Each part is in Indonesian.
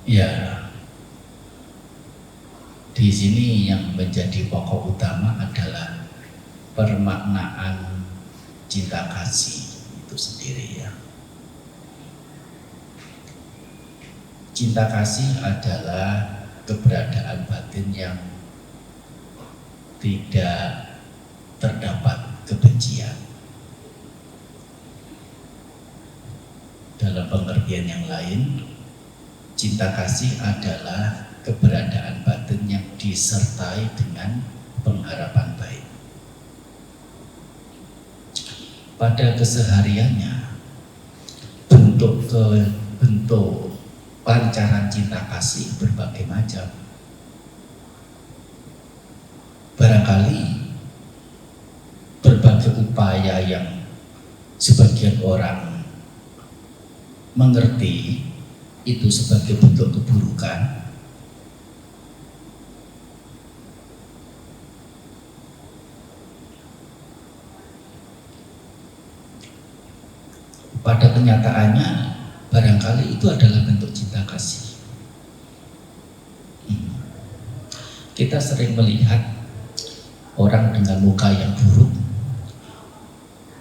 Ya, di sini yang menjadi pokok utama adalah permaknaan cinta kasih itu sendiri ya. Cinta kasih adalah keberadaan batin yang tidak terdapat kebencian. Dalam pengertian yang lain, cinta kasih adalah keberadaan batin yang disertai dengan pengharapan baik. Pada kesehariannya, bentuk pancaran cinta kasih berbagai macam. Barangkali berbagai upaya yang sebagian orang mengerti itu sebagai bentuk keburukan, pada kenyataannya barangkali itu adalah bentuk cinta kasih. Kita sering melihat orang dengan muka yang buruk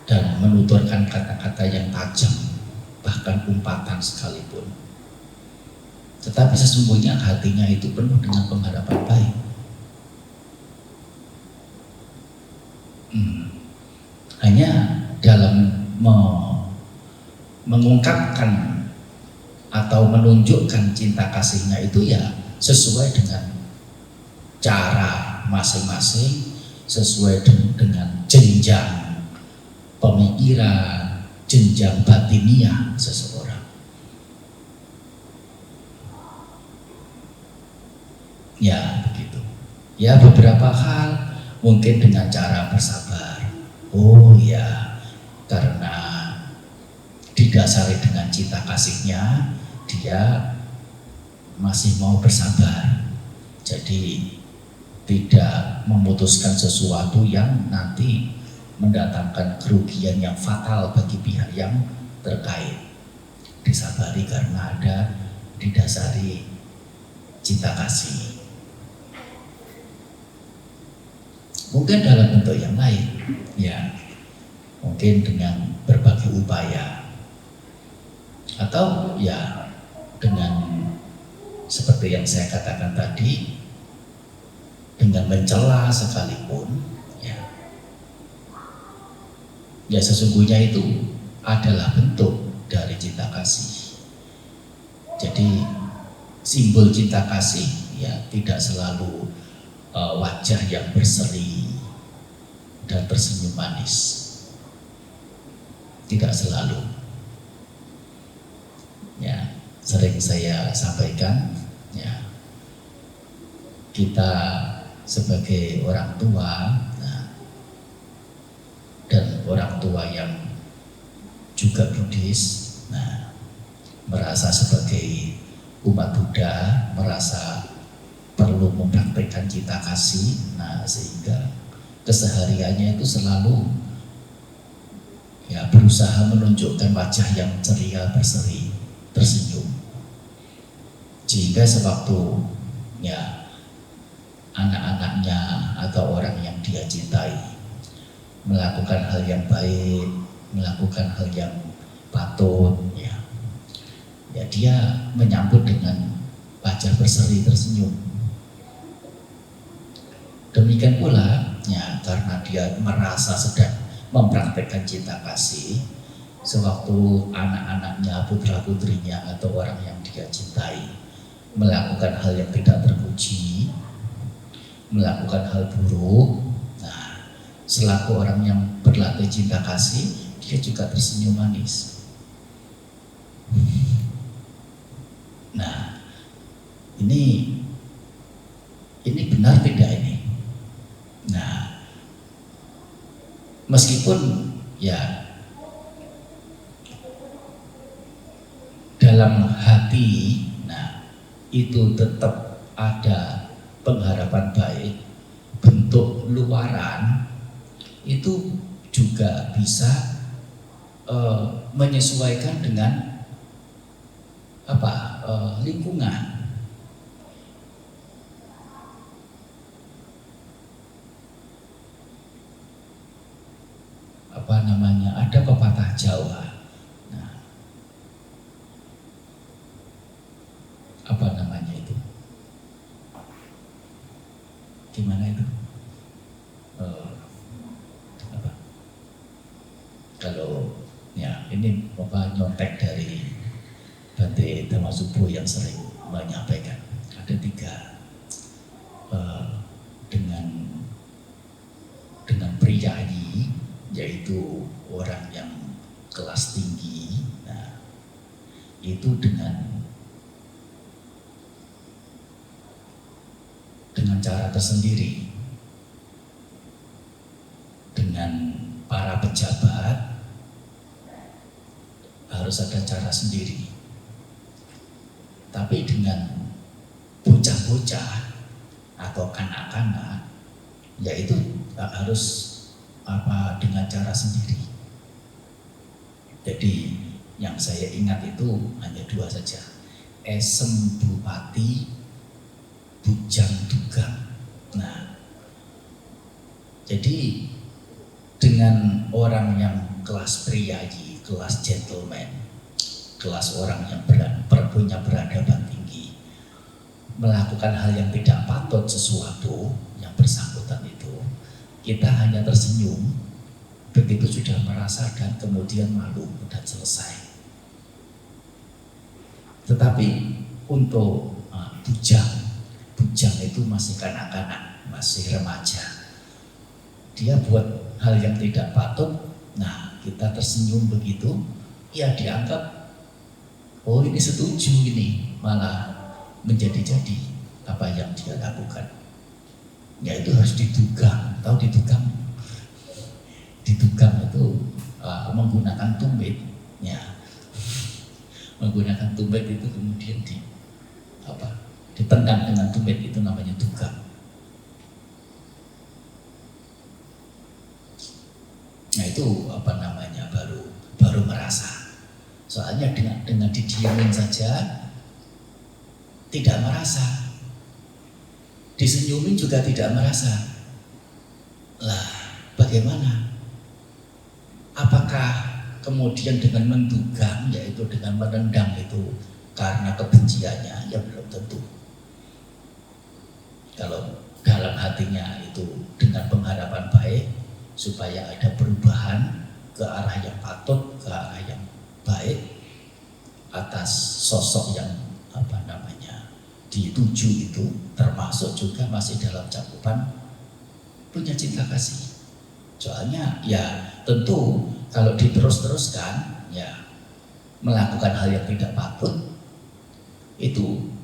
dan menuturkan kata-kata yang tajam, bahkan umpatan sekalipun. Tetapi sesungguhnya hatinya itu penuh dengan pengharapan baik. Hanya dalam mengungkapkan atau menunjukkan cinta kasihnya itu ya sesuai dengan cara masing-masing, sesuai dengan jenjang pemikiran, jenjang batiniah seseorang. Ya begitu. Ya beberapa hal mungkin dengan cara bersabar. Oh ya, karena didasari dengan cinta kasihnya, dia masih mau bersabar. Jadi tidak memutuskan sesuatu yang nanti mendatangkan kerugian yang fatal bagi pihak yang terkait. Disabari karena ada didasari cinta kasih. Mungkin dalam bentuk yang lain, ya mungkin dengan berbagai upaya, atau ya dengan seperti yang saya katakan tadi, dengan mencela sekalipun, ya sesungguhnya itu adalah bentuk dari cinta kasih. Jadi simbol cinta kasih ya tidak selalu wajah yang berseri dan tersenyum manis, tidak selalu. Ya, sering saya sampaikan, ya kita sebagai orang tua, dan orang tua yang juga Buddhis, merasa sebagai umat Buddha, merasa perlu mempraktikkan cinta kasih, sehingga kesehariannya itu selalu ya berusaha menunjukkan wajah yang ceria, berseri, tersenyum, sehingga sewaktu ya anak-anaknya atau orang yang dia cintai melakukan hal yang baik, melakukan hal yang patut, ya dia menyambut dengan wajah berseri, tersenyum. Demikian pula, ya karena dia merasa sedang mempraktekkan cinta kasih, sewaktu anak-anaknya, putra-putrinya atau orang yang dia cintai melakukan hal yang tidak terpuji, melakukan hal buruk, selaku orang yang berlatih cinta kasih, dia juga tersenyum manis. Nah, ini benar tidak ini? Nah, meskipun ya dalam hati, itu tetap ada pengharapan baik, bentuk luaran itu juga bisa menyesuaikan dengan lingkungan. Apa namanya? Ada pepatah Jawa. Nah, apa namanya itu? Gimana itu? Apa? Kalau ya ini Bapak nyontek dari Bante Dhammasubbo yang sering menyampaikan ada 3 dengan priyayi, yaitu orang yang kelas tinggi. Nah, itu dengan cara tersendiri. Dengan para pejabat harus ada cara sendiri. Tapi dengan bocah-bocah atau kanak-kanak, yaitu harus dengan cara sendiri. Jadi yang saya ingat itu hanya 2 saja. Esem Bupati, Bujang Dugang. Nah, jadi dengan orang yang kelas priyayi, kelas gentleman, kelas orang yang punya peradaban tinggi, melakukan hal yang tidak patut sesuatu yang bersangkutan itu, kita hanya tersenyum, begitu sudah merasa dan kemudian malu dan selesai. Tetapi untuk bujang itu masih kanak-kanak, masih remaja. Dia buat hal yang tidak patut, nah kita tersenyum begitu, ya dianggap, oh ini setuju ini, malah menjadi-jadi apa yang dia lakukan. Ya itu harus didugang. Tahu didugang? Didugang itu menggunakan tumit, ya. Menggunakan tumit itu kemudian ditendang dengan tumit, itu namanya dugang. Nah itu baru merasa. Soalnya dengan didiamin saja tidak merasa, disenyumin juga tidak merasa. Lah, bagaimana? Apakah kemudian dengan mendugang, yaitu dengan menendang itu karena kebenciannya? Ya belum tentu. Kalau dalam hatinya itu dengan pengharapan baik supaya ada perubahan ke arah yang patut, ke arah yang baik atas sosok yang dituju itu, termasuk juga masih dalam cakupan punya cinta kasih. Soalnya ya tentu kalau diterus-teruskan ya melakukan hal yang tidak patut, itu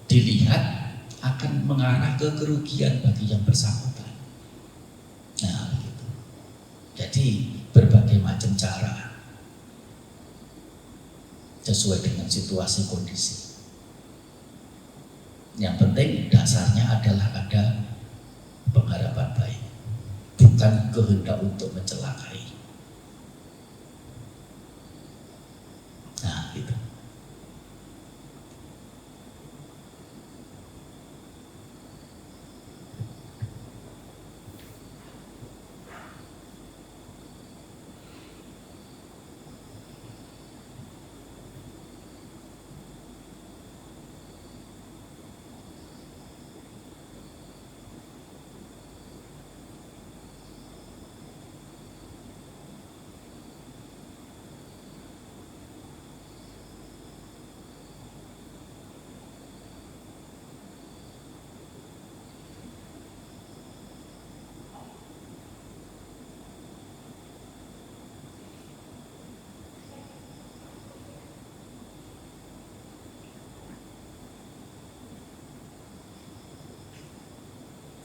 dilihat akan mengarah ke kerugian bagi yang bersangkutan. Nah begitu. Jadi berbagai macam cara sesuai dengan situasi kondisi. Yang penting dasarnya adalah ada pengharapan baik, bukan kehendak untuk mencelakai. Nah gitu.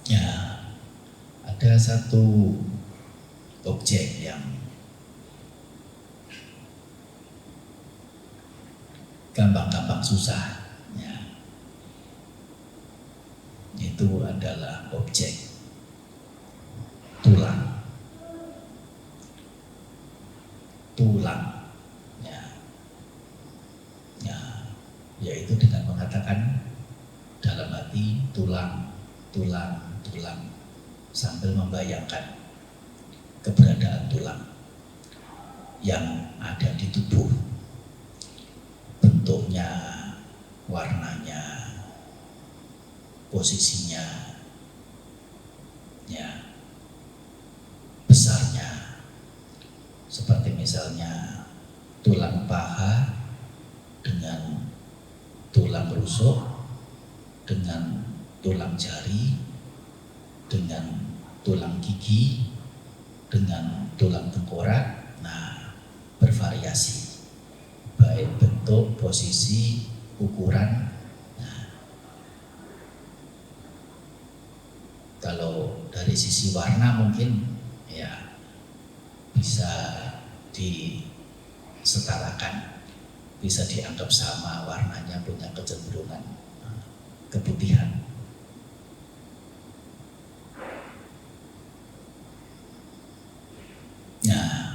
Ya, ada satu objek yang gampang-gampang susah, ya. Itu adalah objek tulang, ya, ya. yaitu dengan mengatakan dalam hati tulang, tulang, tulang, sambil membayangkan keberadaan tulang yang ada di tubuh, bentuknya, warnanya, posisinya, ya, besarnya, seperti misalnya tulang paha dengan tulang rusuk, dengan tulang jari, dengan tulang gigi, dengan tulang tengkorak. Nah, bervariasi baik bentuk, posisi, ukuran. Nah, kalau dari sisi warna mungkin ya bisa disetarakan, bisa dianggap sama, warnanya punya kecenderungan keputihan. Nah,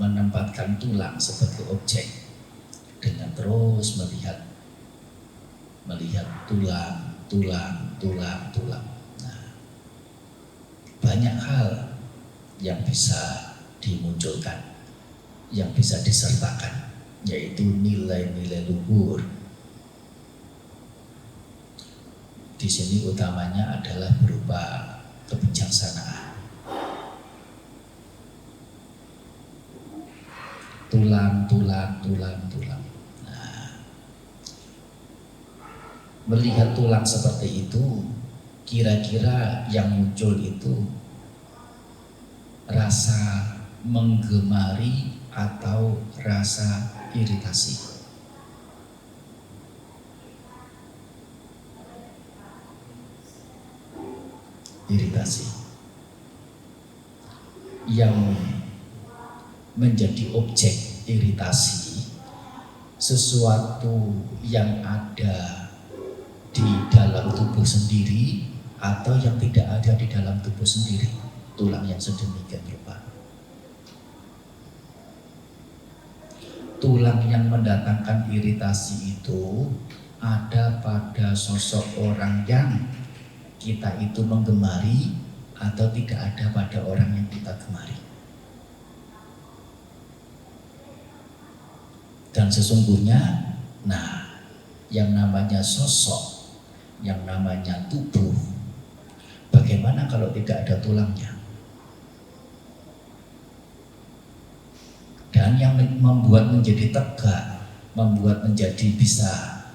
menempatkan tulang sebagai objek dengan terus melihat tulang, tulang. Nah, banyak hal yang bisa dimunculkan, yang bisa disertakan, yaitu nilai-nilai luhur. Di sini utamanya adalah berupa kebijaksanaan. Tulang. Nah, melihat tulang seperti itu, kira-kira yang muncul itu rasa menggemari atau rasa iritasi. Iritasi yang menjadi objek iritasi, sesuatu yang ada di dalam tubuh sendiri atau yang tidak ada di dalam tubuh sendiri, tulang yang sedemikian rupa. Tulang yang mendatangkan iritasi itu ada pada sosok orang yang kita itu menggemari atau tidak ada pada orang yang kita gemari. Dan sesungguhnya, nah, yang namanya sosok, yang namanya tubuh, bagaimana kalau tidak ada tulangnya? Dan yang membuat menjadi tegak, membuat menjadi bisa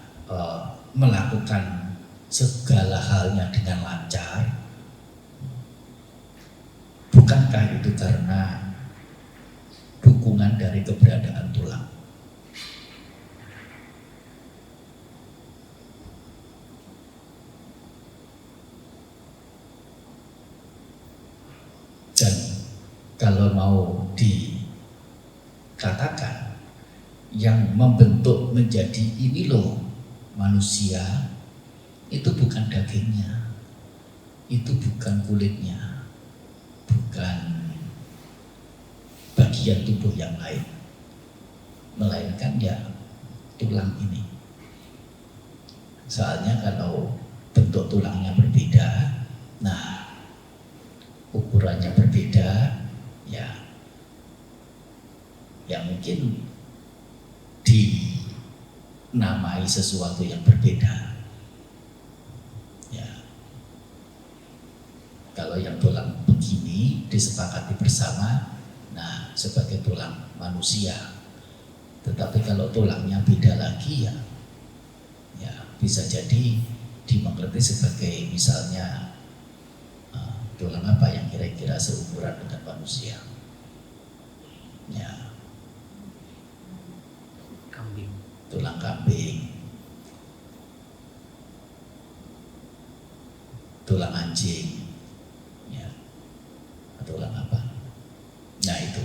melakukan segala halnya dengan lancar, bukankah itu karena dukungan dari keberadaan tulang? Dan kalau mau dikatakan yang membentuk menjadi ini loh manusia, itu bukan dagingnya, itu bukan kulitnya, bukan bagian tubuh yang lain, melainkan ya tulang ini. Soalnya kalau bentuk tulangnya berbeda, nah ukurannya berbeda, ya mungkin dinamai sesuatu yang berbeda. Ya, kalau yang tulang begini disepakati bersama, nah sebagai tulang manusia. Tetapi kalau tulangnya beda lagi, ya bisa jadi dimengerti sebagai misalnya tulang apa yang kira-kira seukuran dengan manusia. Ya, kambing. Tulang kambing, tulang anjing, ya, tulang apa? Nah itu.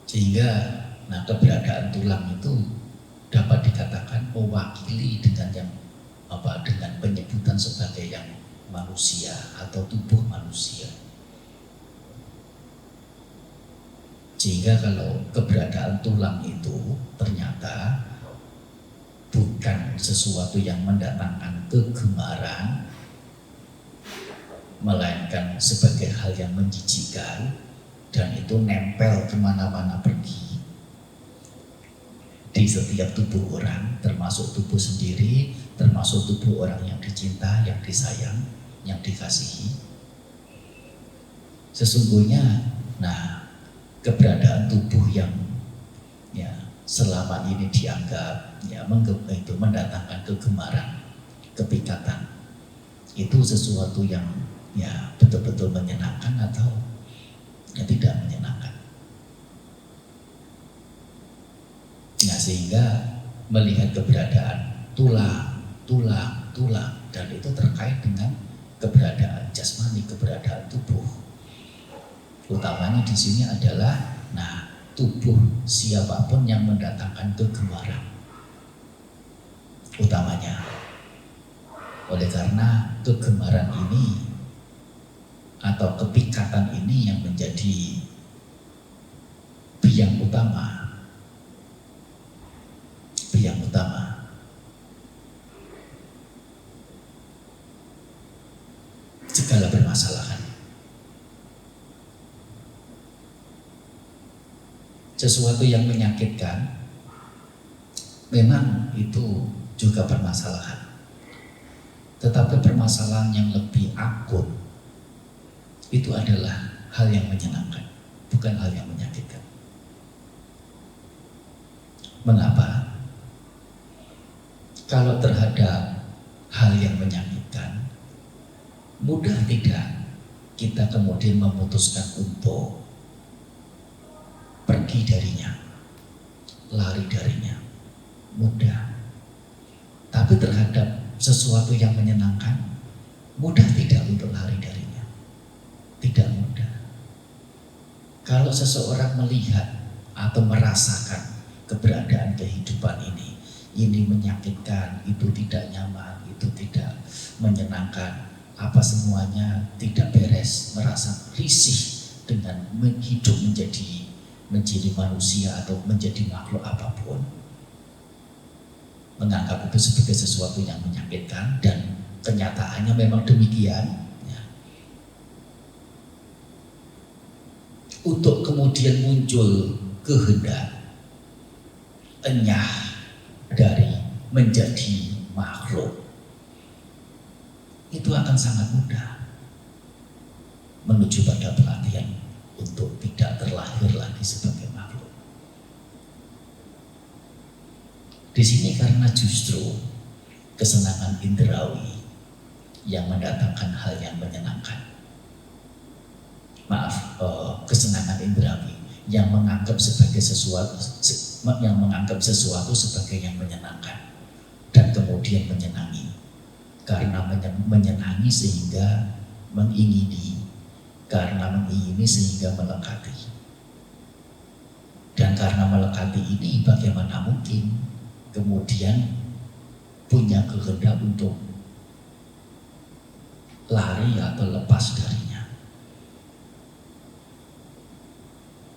Sehingga nah keberadaan tulang itu dapat dikatakan mewakili dengan yang dengan penyebutan sebagai yang manusia atau tubuh manusia. Sehingga kalau keberadaan tulang itu ternyata bukan sesuatu yang mendatangkan kegemaran, melainkan sebagai hal yang menjijikkan, dan itu nempel kemana-mana pergi di setiap tubuh orang, termasuk tubuh sendiri, termasuk tubuh orang yang dicinta, yang disayang, yang dikasihi. Sesungguhnya, keberadaan tubuh yang selama ini dianggap itu mendatangkan kegemaran, kepikatan, itu sesuatu yang betul-betul menyenangkan atau tidak menyenangkan. Sehingga melihat keberadaan tulang, dan itu terkait dengan keberadaan jasmani, keberadaan tubuh. Utamanya di sini adalah tubuh siapapun yang mendatangkan kegemaran. Utamanya. Oleh karena kegemaran ini atau kepikatan ini yang menjadi biang utama segala permasalahan. Sesuatu yang menyakitkan memang itu juga permasalahan, tetapi permasalahan yang lebih akut itu adalah hal yang menyenangkan, bukan hal yang menyakitkan. Mengapa? Kalau terhadap hal yang menyakitkan, mudah tidak kita kemudian memutuskan untuk pergi darinya, lari darinya, mudah. Tapi terhadap sesuatu yang menyenangkan, mudah tidak untuk lari darinya, tidak mudah. Kalau seseorang melihat atau merasakan keberadaan kehidupan ini menyakitkan, itu tidak nyaman, itu tidak menyenangkan, apa semuanya tidak beres, merasa risih dengan hidup menjadi manusia atau menjadi makhluk apapun, menganggap itu sebagai sesuatu yang menyakitkan, dan kenyataannya memang demikian. Untuk kemudian muncul kehendak enyah dari menjadi makhluk, itu akan sangat mudah menuju pada pelatihan untuk tidak terlahir lagi sebagai makhluk. Di sini karena justru kesenangan indrawi yang mendatangkan hal yang menyenangkan. Kesenangan indrawi yang menganggap sesuatu sebagai yang menyenangkan dan kemudian menyenangi. Karena menyenangi sehingga mengingini, karena mengingini sehingga melekati. Dan karena melekati ini, bagaimana mungkin kemudian punya kehendak untuk lari atau lepas darinya.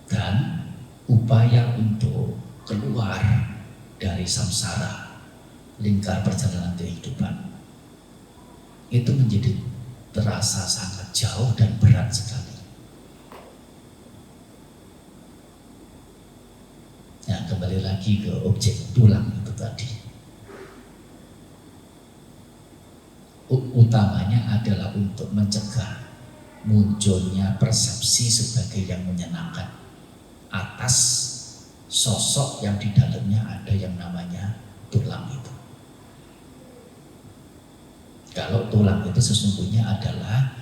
Dan upaya untuk keluar dari samsara, lingkar perjalanan kehidupan, itu menjadi terasa sangat jauh dan berat sekali. Kembali lagi ke objek tulang itu tadi. Utamanya adalah untuk mencegah munculnya persepsi sebagai yang menyenangkan atas sosok yang di dalamnya ada yang namanya tulang itu. Kalau tulang itu sesungguhnya adalah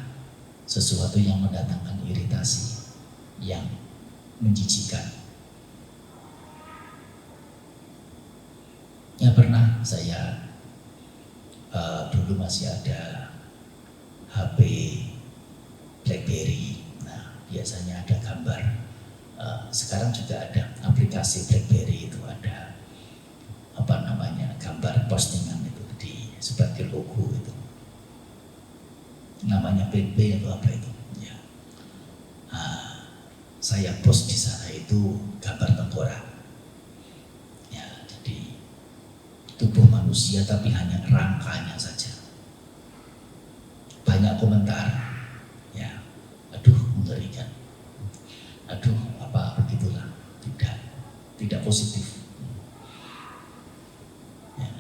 sesuatu yang mendatangkan iritasi, yang menjijikan. Pernah saya dulu masih ada HP BlackBerry. Biasanya ada gambar. Sekarang juga ada aplikasi BlackBerry, itu ada gambar postingan itu sebagai logo itu. Namanya PP atau apa itu? Ya. Nah, saya post di sana itu gambar tengkorak. Ya, jadi tubuh manusia tapi hanya rangkanya saja. Banyak komentar, ya, aduh mengerikan, aduh apa begitulah, tidak positif. Ya.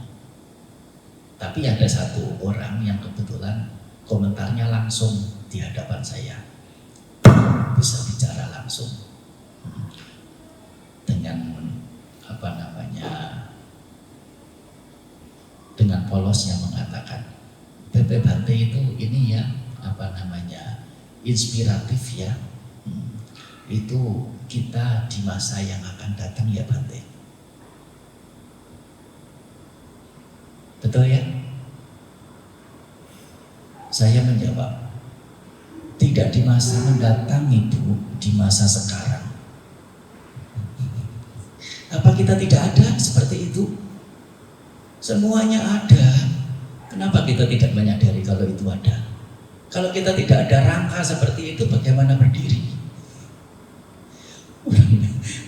Tapi ada satu orang yang kebetulan komentarnya langsung di hadapan saya, bisa bicara langsung dengan apa namanya, dengan polos yang mengatakan, PP Bante itu ini ya apa namanya, inspiratif ya. Itu kita di masa yang akan datang ya Bante. Betul ya? Saya menjawab, tidak di masa mendatang Ibu, di masa sekarang. Apa kita tidak ada seperti itu? Semuanya ada. Kenapa kita tidak menyadari kalau itu ada? Kalau kita tidak ada rangka seperti itu, bagaimana berdiri?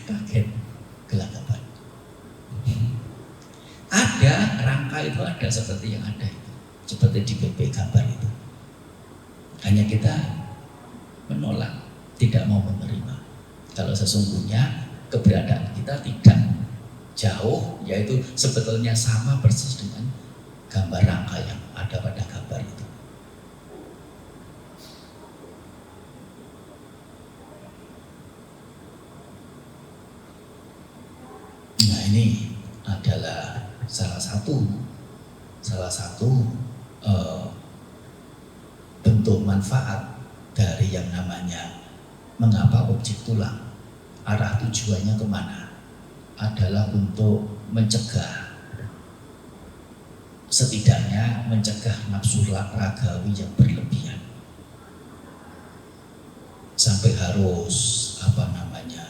Kaget, gelagapan. Ada rangka itu, ada seperti yang ada itu, seperti di PP gambar itu. Hanya kita menolak, tidak mau menerima. Kalau sesungguhnya keberadaan kita tidak jauh, yaitu sebetulnya sama persis dengan gambar rangka yang ada pada gambar itu. Nah, ini adalah salah satu bentuk manfaat dari yang namanya mengapa objek tulang, arah tujuannya kemana, adalah untuk mencegah, setidaknya mencegah nafsu ragawi yang berlebihan sampai harus apa namanya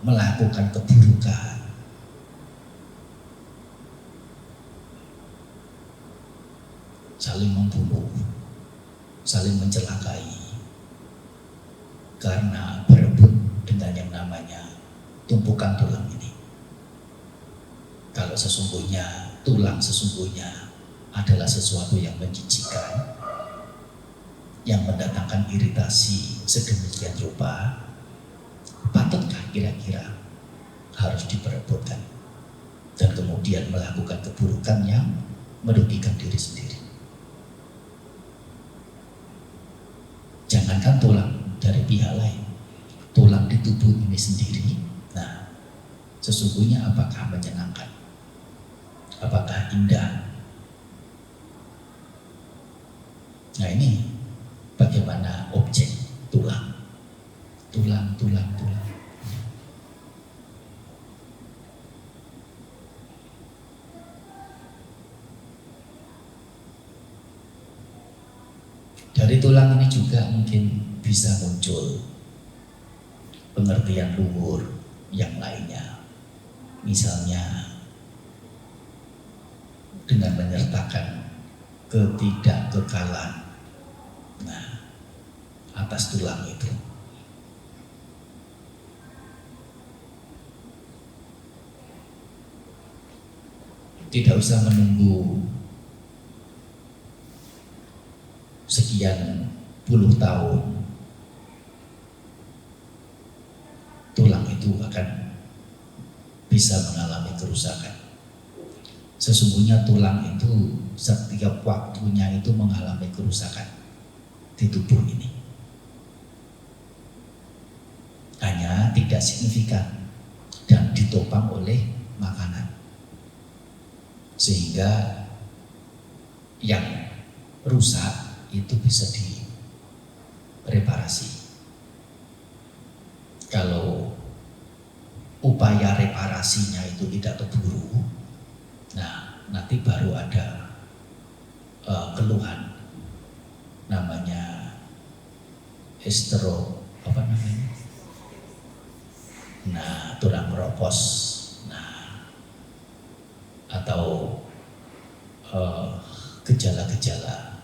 melakukan keburukan. Saling membunuh, saling mencelakai karena berebut dengan yang namanya tumpukan tulang ini. Kalau sesungguhnya tulang sesungguhnya adalah sesuatu yang menjijikkan, yang mendatangkan iritasi sedemikian rupa, patutkah kira-kira harus diperebutkan dan kemudian melakukan keburukan yang merugikan diri sendiri? Jangankan tulang dari pihak lain, tulang di tubuh ini sendiri. Nah, sesungguhnya apakah menyenangkan? Apakah indah? Nah, ini bagaimana objek tulang. Dari tulang ini juga mungkin bisa muncul pengertian luhur yang lainnya. Misalnya dengan menyertakan ketidakkekalan atas tulang itu. Tidak usah menunggu sekian puluh tahun, tulang itu akan bisa mengalami kerusakan. Sesungguhnya tulang itu setiap waktunya itu mengalami kerusakan di tubuh ini. Hanya tidak signifikan dan ditopang oleh makanan. Sehingga yang rusak itu bisa direparasi. Kalau upaya reparasinya itu tidak keburu, nah nanti baru ada keluhan namanya tulang meropos, atau gejala-gejala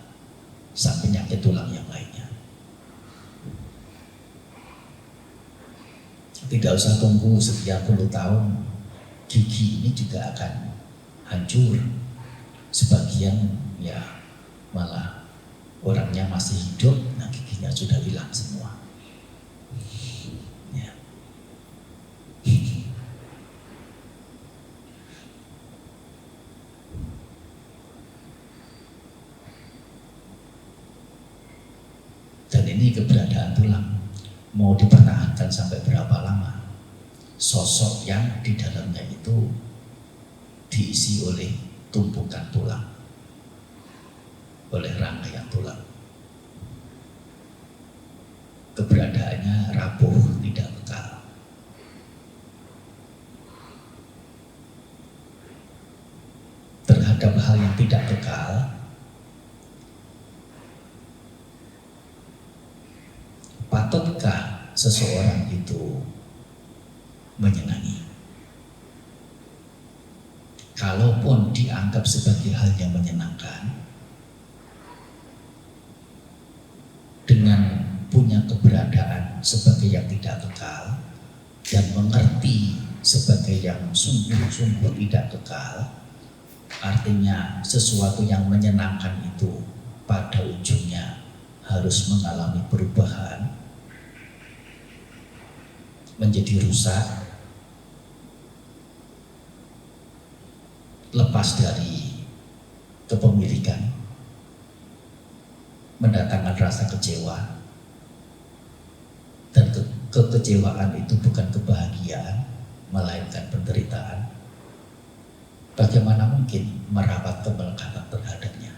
sang penyakit tulang yang lainnya. Tidak usah tunggu sekian puluh tahun, gigi ini juga akan hancur. Sebagian ya malah orangnya masih hidup, nah giginya sudah hilang semua. Ya. Dan ini keberadaan tulang mau dipertahankan sampai berapa lama? Sosok yang di dalamnya itu diisi oleh tumpukan tulang, oleh rangkaian tulang. Keberadaannya rapuh, tidak kekal. Terhadap hal yang tidak kekal, patutkah seseorang itu menyenangi? Kalaupun dianggap sebagai hal yang menyenangkan, dengan punya keberadaan sebagai yang tidak kekal dan mengerti sebagai yang sungguh-sungguh tidak kekal, artinya sesuatu yang menyenangkan itu pada ujungnya harus mengalami perubahan, menjadi rusak, lepas dari kepemilikan, mendatangkan rasa kecewa, dan kekecewaan itu bukan kebahagiaan melainkan penderitaan. Bagaimana mungkin merawat kemelekatan terhadapnya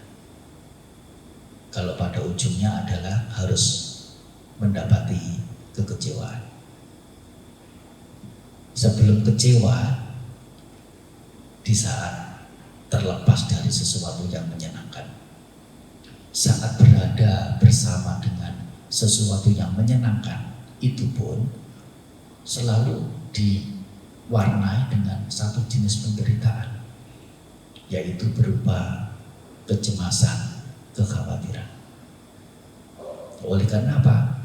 kalau pada ujungnya adalah harus mendapati kekecewaan? Sebelum kecewa, di saat terlepas dari sesuatu yang menyenangkan, saat berada bersama dengan sesuatu yang menyenangkan, itu pun selalu diwarnai dengan satu jenis penderitaan, yaitu berupa kecemasan, kekhawatiran. Oleh karena apa?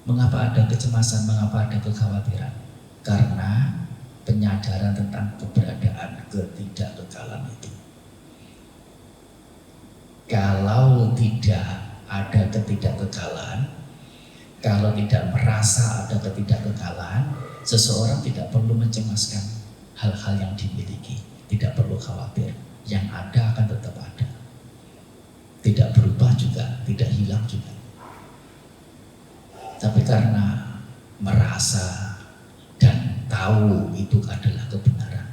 Mengapa ada kecemasan, mengapa ada kekhawatiran? Karena penyadaran tentang keberadaan ketidakkekalan itu. Kalau tidak ada ketidakkekalan, kalau tidak merasa ada ketidakkekalan, seseorang tidak perlu mencemaskan hal-hal yang dimiliki, tidak perlu khawatir. Yang ada akan tetap ada, tidak berubah juga, tidak hilang juga. Tapi karena merasa dan tahu itu adalah kebenaran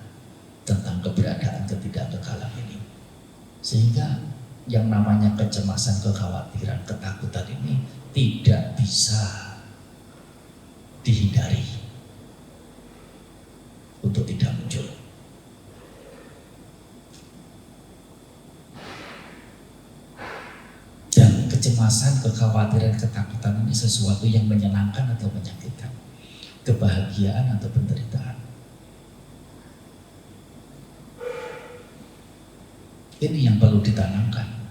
tentang keberadaan ketidakkekalan ini, sehingga yang namanya kecemasan, kekhawatiran, ketakutan ini tidak bisa dihindari untuk tidak muncul. Dan kecemasan, kekhawatiran, ketakutan ini sesuatu yang menyenangkan atau menyakitkan, kebahagiaan atau penderitaan. Ini yang perlu ditanamkan.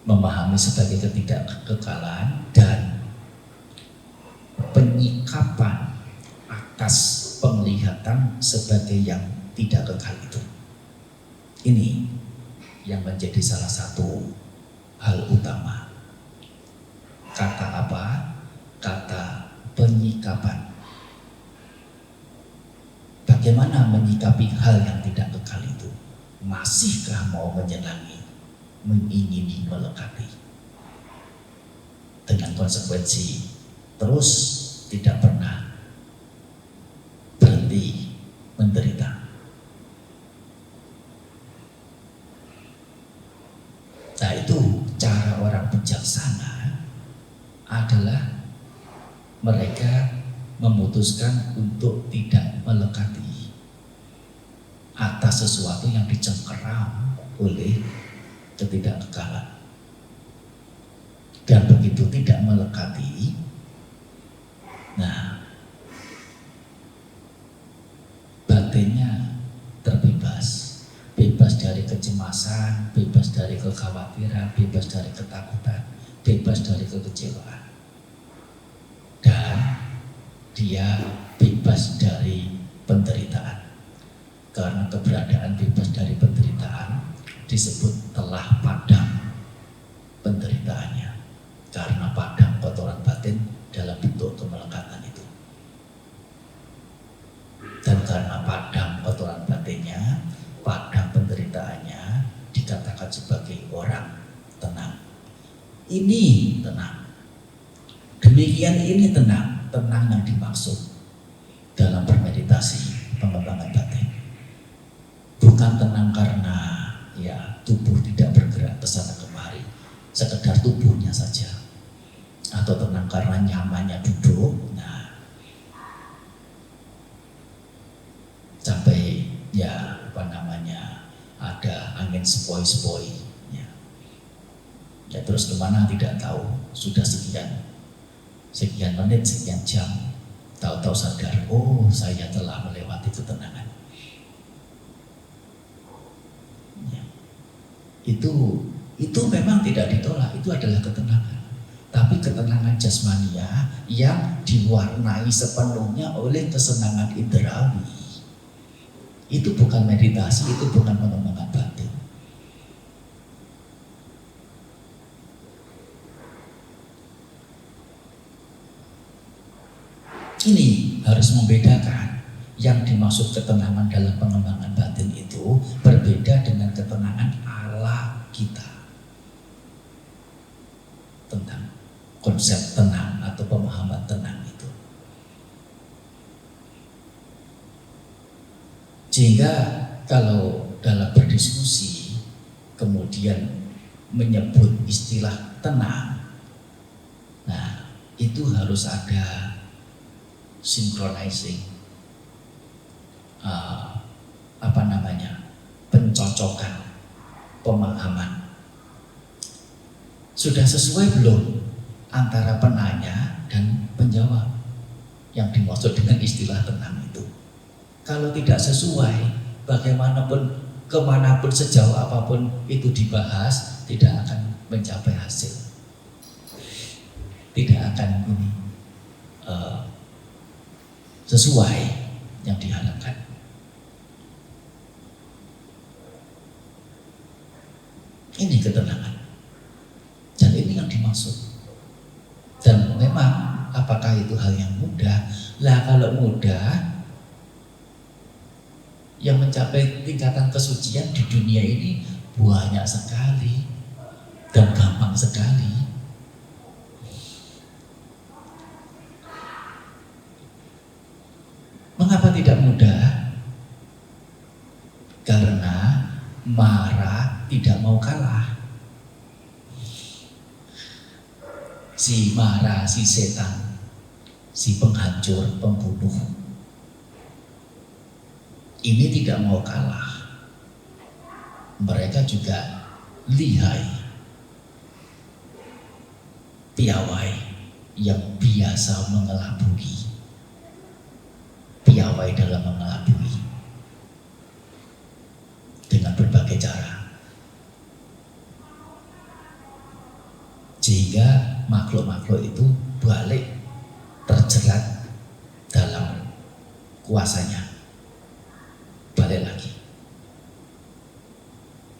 Memahami sebagai ketidakkekalan dan penyikapan atas penglihatan sebagai yang tidak kekal itu. Ini yang menjadi salah satu hal utama. Kata apa? Kata penyikapan. Bagaimana menyikapi hal yang tidak kekal itu? Masihkah mau menyenangi, mengingini, melekati? Dengan konsekuensi terus tidak pernah berhenti menderita. Nah, itu cara orang bijaksana adalah mereka memutuskan untuk tidak melekati atas sesuatu yang dicengkeram oleh ketidakkekalan. Dan begitu tidak melekati, nah, batinnya terbebas, kecemasan, bebas dari kekhawatiran, bebas dari ketakutan, bebas dari kekecewaan. Dan dia bebas dari penderitaan. Karena keberadaan bebas dari penderitaan disebut telah padam penderitaannya. Karena padam kotoran batin dalam bentuk kemelekatan itu. Dan karena padam kotoran batinnya, padam penderitaannya, dikatakan sebagai orang tenang. Ini tenang. Demikian ini tenang yang dimaksud dalam bermeditasi pengembangan batin. Bukan tenang karena ya tubuh tidak bergerak ke sana kemari, sekedar tubuhnya saja. Atau tenang karena nyamannya duduk. Nah, sampai ya ada angin sepoi-sepoi ya. Ya terus kemana tidak tahu, sudah sekian menit, sekian jam, tahu-tahu sadar, oh saya telah melewati ketenangan ya. Itu memang tidak ditolak, itu adalah ketenangan. Tapi ketenangan jasmania yang diwarnai sepenuhnya oleh kesenangan indrawi. Itu bukan meditasi, itu bukan pengembangan batin. Ini harus membedakan. Yang dimaksud ketenangan dalam pengembangan batin itu berbeda dengan ketenangan ala kita. Tentang konsep tenang atau pemahaman tenang itu. Sehingga kalau dalam berdiskusi kemudian menyebut istilah tenang, nah itu harus ada synchronizing, pencocokan pemahaman. Sudah sesuai belum antara penanya dan penjawab yang dimaksud dengan istilah tenang itu? Kalau tidak sesuai, bagaimanapun, kemanapun, sejauh apapun itu dibahas, tidak akan mencapai hasil. Tidak akan sesuai yang diharapkan. Ini ketenangan. Dan ini yang dimaksud. Dan memang apakah itu hal yang mudah? Lah kalau mudah, yang mencapai tingkatan kesucian di dunia ini banyak sekali dan gampang sekali. Mengapa tidak mudah? Karena marah tidak mau kalah. Si marah, si setan, si penghancur, pembunuh, ini tidak mau kalah. Mereka juga lihai, piawai yang biasa mengelabui, piawai dalam mengelabui dengan berbagai cara, sehingga makhluk-makhluk itu balik terjerat dalam kuasanya. Balik lagi.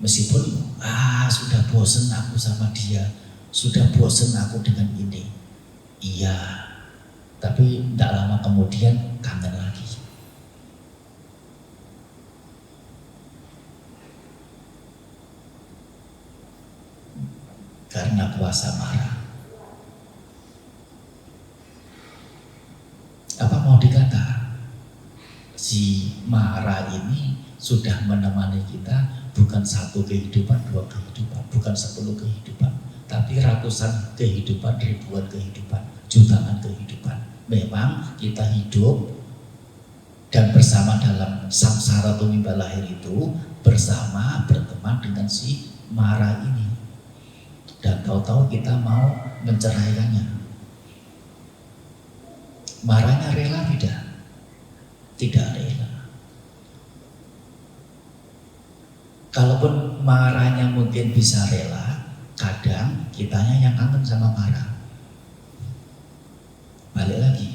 Meskipun sudah bosen aku sama dia, sudah bosen aku dengan ini. Iya, tapi tidak lama kemudian kangen lagi. Karena kuasa marah. Apa mau dikata? Si marah ini sudah menemani kita bukan satu kehidupan, dua kehidupan, bukan 10 kehidupan, tapi ratusan kehidupan, ribuan kehidupan, jutaan kehidupan. Memang kita hidup dan bersama dalam samsara tumimba lahir itu, bersama berteman dengan si marah ini. Dan tahu-tahu kita mau menceraikannya. Marahnya rela tidak? Tidak rela. Kalaupun marahnya mungkin bisa rela, kadang kitanya yang kangen sama marah. Balik lagi.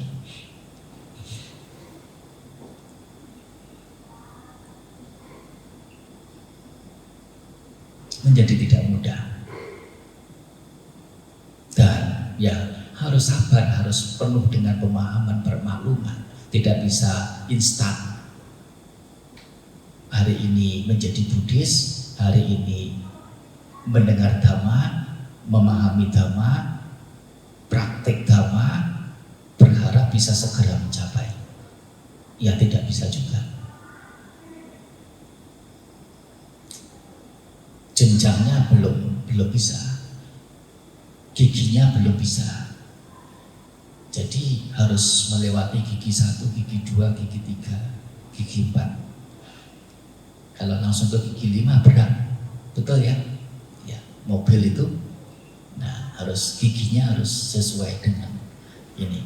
Menjadi tidak mudah. Dan ya harus sabar, harus penuh dengan pemahaman, permakluman. Tidak bisa instan. Hari ini menjadi Buddhis, hari ini mendengar Dhamma, memahami Dhamma, praktik Dhamma, berharap bisa segera mencapai. Ya tidak bisa juga. Jenjangnya belum bisa, giginya belum bisa. Jadi harus melewati gigi 1, gigi 2, gigi 3, gigi 4. Kalau langsung ke gigi 5 berat, betul ya? Ya, mobil itu, nah harus giginya harus sesuai dengan ini,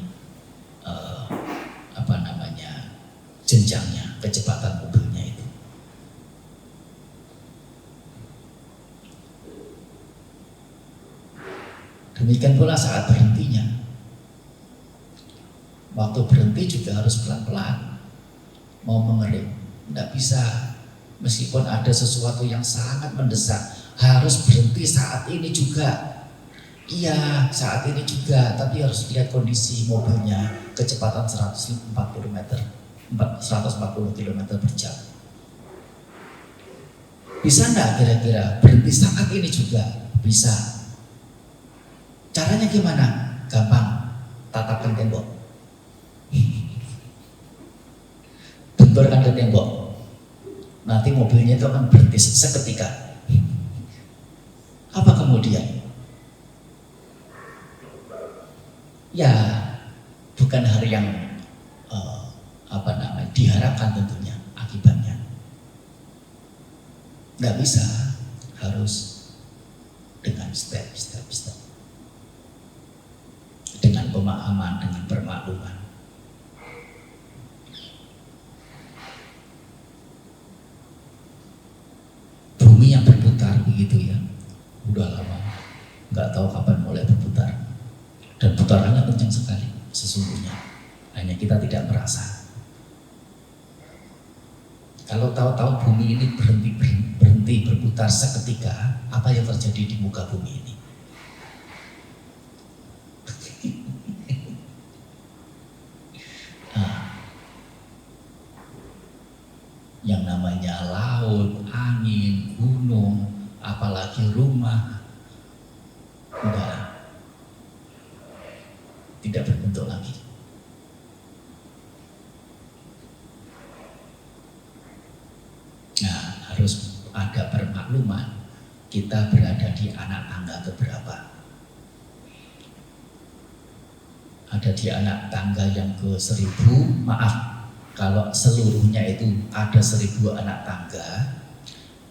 jenjangnya, kecepatan mobilnya itu. Demikian pula saat berhentinya. Waktu berhenti juga harus pelan-pelan. Mau mengerim, tidak bisa. Meskipun ada sesuatu yang sangat mendesak, harus berhenti saat ini juga. Iya, saat ini juga, tapi harus lihat kondisi mobilnya, kecepatan 140 km per jam. Bisa enggak kira-kira berhenti saat ini juga? Bisa. Caranya gimana? Gampang, tatapkan tembok. Benturkan ke tembok. Nanti mobilnya itu akan berhenti seketika. Apa kemudian? Ya, bukan hal yang diharapkan tentunya akibatnya. Nggak bisa, harus dengan step. Dengan pemahaman, dengan permakluman. Bumi yang berputar begitu ya, udah lama, nggak tahu kapan mulai berputar. Dan putarannya kencang sekali sesungguhnya, hanya kita tidak merasa. Kalau tahu-tahu bumi ini berhenti berputar seketika, apa yang terjadi di muka bumi ini? Yang namanya laut, angin, gunung, apalagi rumah, tidak berbentuk lagi. Nah, harus ada permakluman. Kita berada di anak tangga keberapa? Ada di anak tangga yang ke-1000, maaf, kalau seluruhnya itu ada 1000 anak tangga,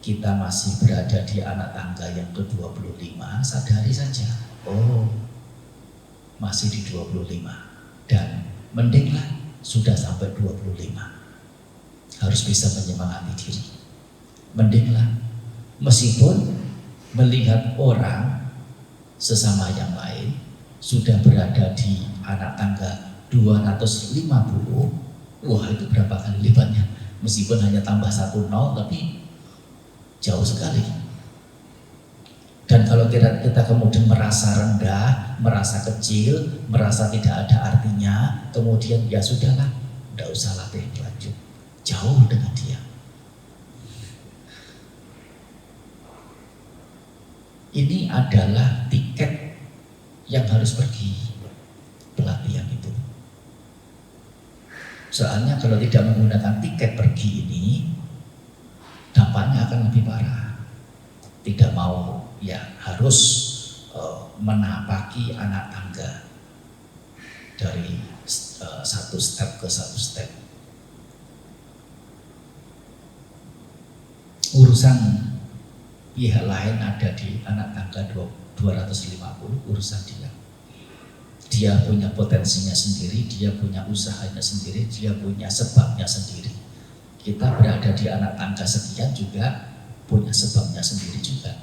kita masih berada di anak tangga yang ke-25, sadari saja. Oh, masih di 25. Dan mendinglah sudah sampai 25. Harus bisa menyemangati diri. Mendinglah, meskipun melihat orang sesama yang lain sudah berada di anak tangga 250, wah itu berapa kali lipatnya. Meskipun hanya tambah 1 nol, tapi jauh sekali. Dan kalau kita kemudian merasa rendah, merasa kecil, merasa tidak ada artinya, kemudian ya sudahlah, tidak usah latih lanjut, jauh dengan dia. Ini adalah tiket yang harus pergi pelatihan itu. Soalnya kalau tidak menggunakan tiket pergi ini, dampaknya akan lebih parah. Tidak mau, ya harus menapaki anak tangga dari satu step ke satu step. Urusan pihak lain ada di anak tangga 250, urusan dia. Dia punya potensinya sendiri, dia punya usahanya sendiri, dia punya sebabnya sendiri. Kita berada di anak tangga sekian juga punya sebabnya sendiri juga.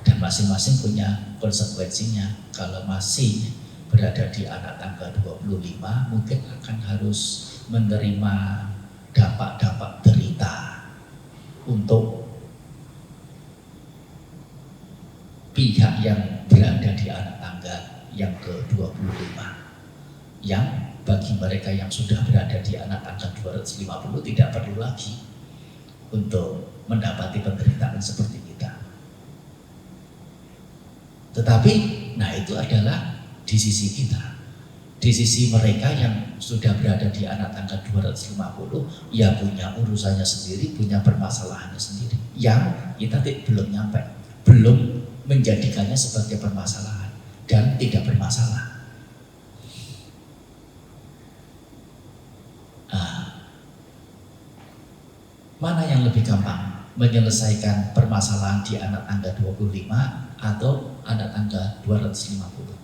Dan masing-masing punya konsekuensinya. Kalau masih berada di anak tangga 25, mungkin akan harus menerima dampak-dampak derita untuk pihak yang berada di anak tangga yang ke-25. Yang bagi mereka yang sudah berada di anak tangga 250 tidak perlu lagi untuk mendapati penderitaan seperti kita. Tetapi, nah itu adalah di sisi kita. Di sisi mereka yang sudah berada di anak tangga 250, ya punya urusannya sendiri, punya permasalahannya sendiri. Yang kita belum nyampe, belum menjadikannya sebagai permasalahan dan tidak bermasalah. Mana yang lebih gampang menyelesaikan permasalahan di anak tangga 25 atau anak tangga 250?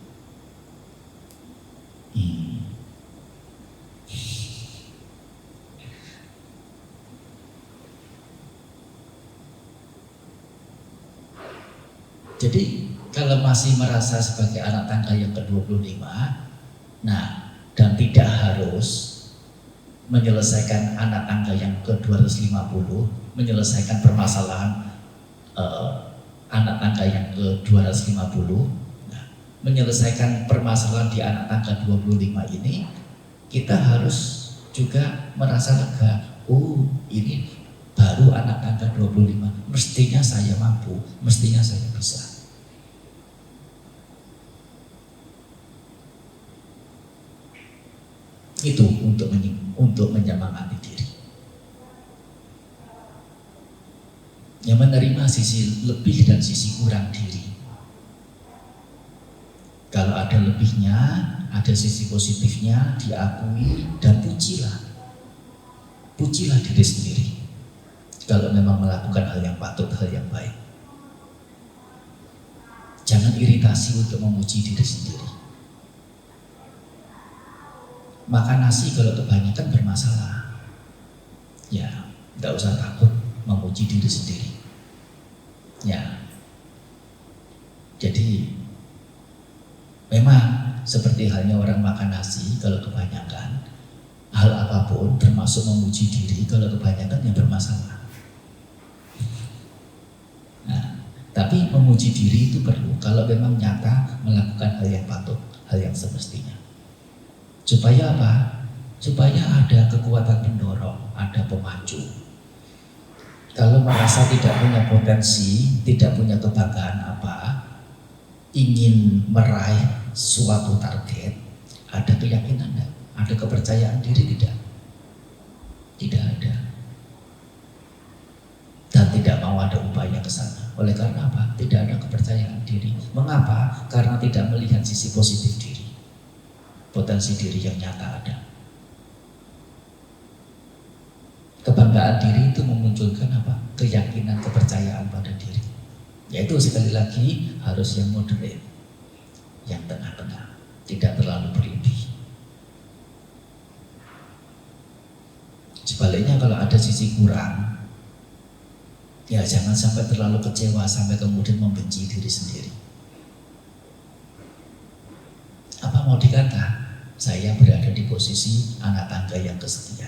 Jadi kalau masih merasa sebagai anak tangga yang ke-25, nah dan tidak harus menyelesaikan anak tangga yang ke-250, menyelesaikan permasalahan anak tangga yang ke-250, nah, menyelesaikan permasalahan di anak tangga 25 ini, kita harus juga merasa lega. Oh, ini baru anak tangga 25, mestinya saya mampu, mestinya saya bisa. Itu untuk menyemangati diri. Yang menerima sisi lebih dan sisi kurang diri. Kalau ada lebihnya, ada sisi positifnya, diakui dan pujilah. Pujilah diri sendiri. Kalau memang melakukan hal yang patut, hal yang baik. Jangan iritasi untuk memuji diri sendiri. Makan nasi kalau kebanyakan bermasalah. Ya, tidak usah takut memuji diri sendiri. Ya, jadi memang seperti halnya orang makan nasi kalau kebanyakan, hal apapun termasuk memuji diri kalau kebanyakan yang bermasalah. Nah, tapi memuji diri itu perlu kalau memang nyata melakukan hal yang patut, hal yang semestinya. Supaya apa? Supaya ada kekuatan pendorong, ada pemacu. Kalau merasa tidak punya potensi, tidak punya kebanggaan apa, ingin meraih suatu target, ada keyakinan tidak? Ada kepercayaan diri tidak? Tidak ada. Dan tidak mau ada upaya ke sana. Oleh karena apa? Tidak ada kepercayaan diri. Mengapa? Karena tidak melihat sisi positif diri. Potensi diri yang nyata ada. Kebanggaan diri itu memunculkan apa? Keyakinan, kepercayaan pada diri. Yaitu sekali lagi harus yang moderate, yang tengah-tengah, tidak terlalu berlebih. Sebaliknya kalau ada sisi kurang, ya jangan sampai terlalu kecewa sampai kemudian membenci diri sendiri. Apa mau dikata? Saya berada di posisi anak tangga yang kesekian.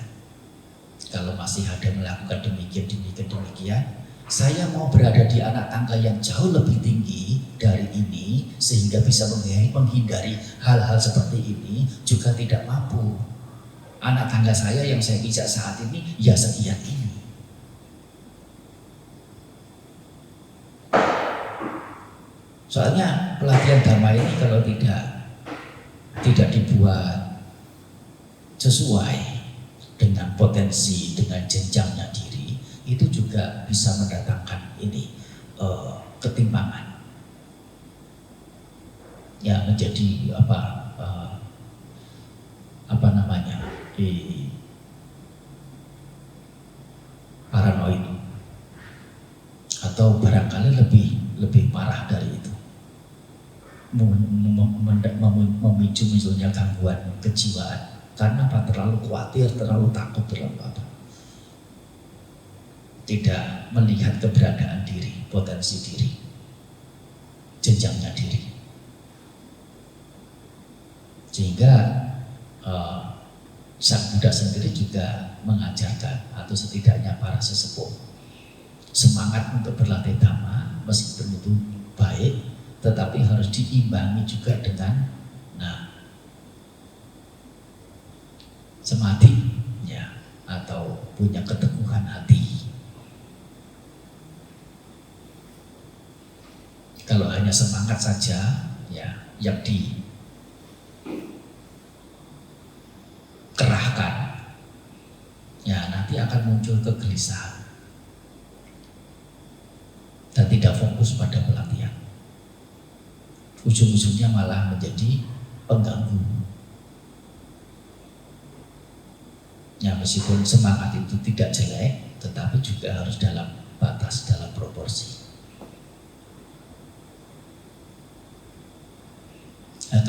Kalau masih ada melakukan demikian, saya mau berada di anak tangga yang jauh lebih tinggi dari ini sehingga bisa menghindari hal-hal seperti ini juga tidak mampu. Anak tangga saya yang saya pijak saat ini ya sekian ini. Soalnya pelatihan dhamma ini kalau tidak dibuat sesuai dengan potensi, dengan jenjangnya diri, itu juga bisa mendatangkan ini ketimpangan. Ya menjadi paranoid atau barangkali lebih parah dari itu. Memicu munculnya gangguan kejiwaan karena apa? Terlalu khawatir, terlalu takut, terlalu apa. tidak melihat keberadaan diri, potensi diri, jenjangnya diri. Sehingga Sang Buddha sendiri juga mengajarkan, atau setidaknya para sesepuh, semangat untuk berlatih dhamma meskipun itu baik, tetapi harus diimbangi juga dengan samadhi, ya, atau punya keteguhan hati. Kalau hanya semangat saja, ya, yang dikerahkan, ya nanti akan muncul kegelisahan dan tidak fokus pada pelatihan. Ujung-ujungnya malah menjadi pengganggu. Ya, meskipun semangat itu tidak jelek, tetapi juga harus dalam batas, dalam proporsi. Nah,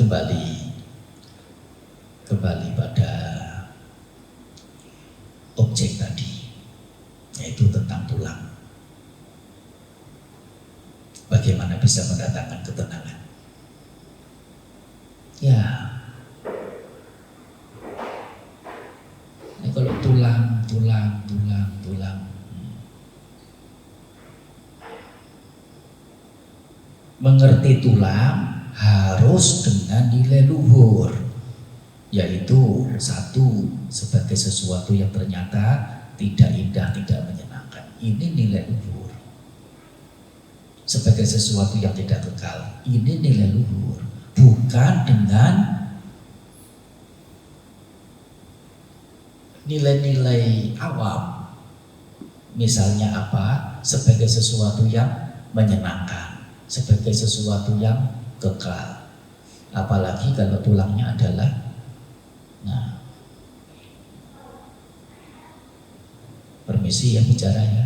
kembali pada objek tadi, yaitu tentang tulang. Bagaimana bisa mendatangkan ketenangan? Ya, ini kalau tulang. Mengerti tulang harus dengan nilai luhur, yaitu satu, sebagai sesuatu yang ternyata tidak indah, tidak menyenangkan. Ini nilai luhur. Sebagai sesuatu yang tidak kekal, ini nilai luhur. Bukan dengan nilai-nilai awam. Misalnya apa? Sebagai sesuatu yang menyenangkan, sebagai sesuatu yang kekal. Apalagi kalau tulangnya adalah permisi ya bicara ya.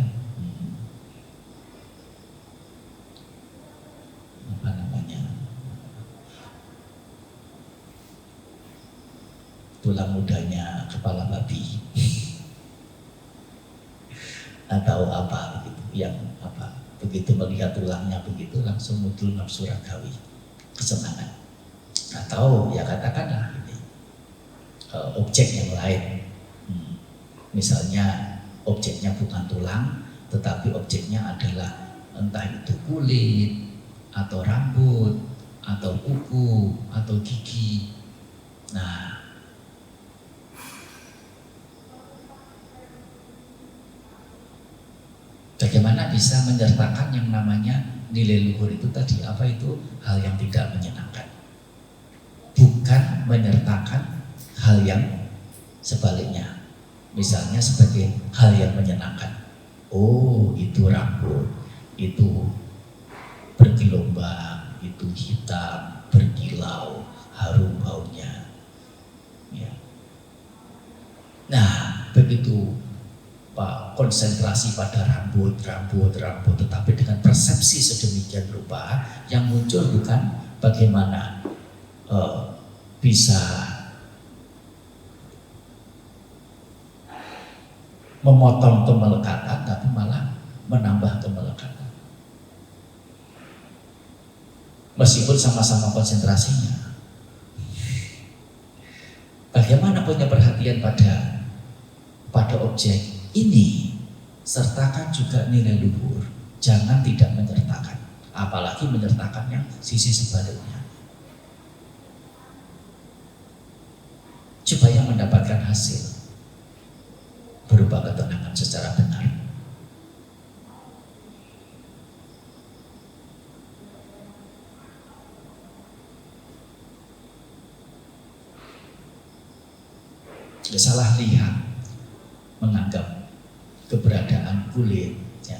Apa namanya? Tulang mudanya kepala babi. Atau apa begitu, yang apa? Begitu melihat tulangnya begitu langsung muncul nafsu ragawi, kesenangan. Atau ya katakanlah ini objek yang lain. Misalnya objeknya bukan tulang, tetapi objeknya adalah entah itu kulit, atau rambut, atau kuku, atau gigi. Nah, bagaimana bisa menyertakan yang namanya nilai luhur itu tadi? Apa itu? Hal yang tidak menyenangkan. Bukan menyertakan hal yang sebaliknya. Misalnya sebagai hal yang menyenangkan. Oh, itu rambut, itu bergelombang, itu hitam, berkilau, harum baunya. Ya. Nah, begitu Pak, konsentrasi pada rambut, tetapi dengan persepsi sedemikian rupa, yang muncul bukan bagaimana bisa memotong kemelekatan, tapi malah menambah kemelekatan. Meskipun sama-sama konsentrasinya. Bagaimana punya perhatian pada objek ini, sertakan juga nilai luhur. Jangan tidak menyertakan, apalagi menyertakan yang sisi sebaliknya, supaya mendapatkan hasil berupa ketenangan secara benar. Salah lihat menganggap keberadaan kulit ya,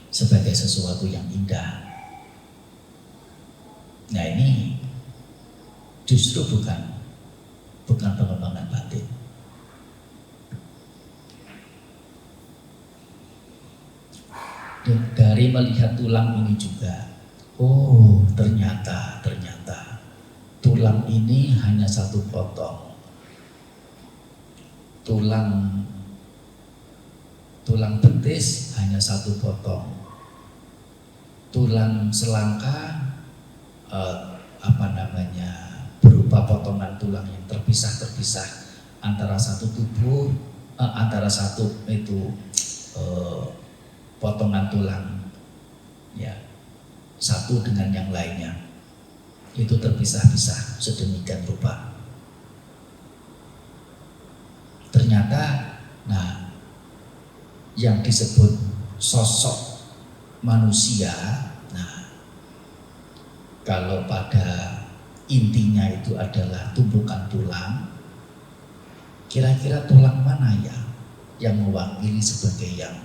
sebagai sesuatu yang indah. Nah, ini justru bukan pengembangan batin. Dan dari melihat tulang ini juga, oh ternyata tulang ini hanya satu potong. Tulang tulang betis hanya satu potong, tulang selangka berupa potongan tulang yang terpisah antara satu tubuh, antara satu itu potongan tulang ya satu dengan yang lainnya itu terpisah-pisah sedemikian rupa. Ternyata, nah, yang disebut sosok manusia, nah, kalau pada intinya itu adalah tumpukan tulang, kira-kira tulang mana ya yang mewakili sebagai yang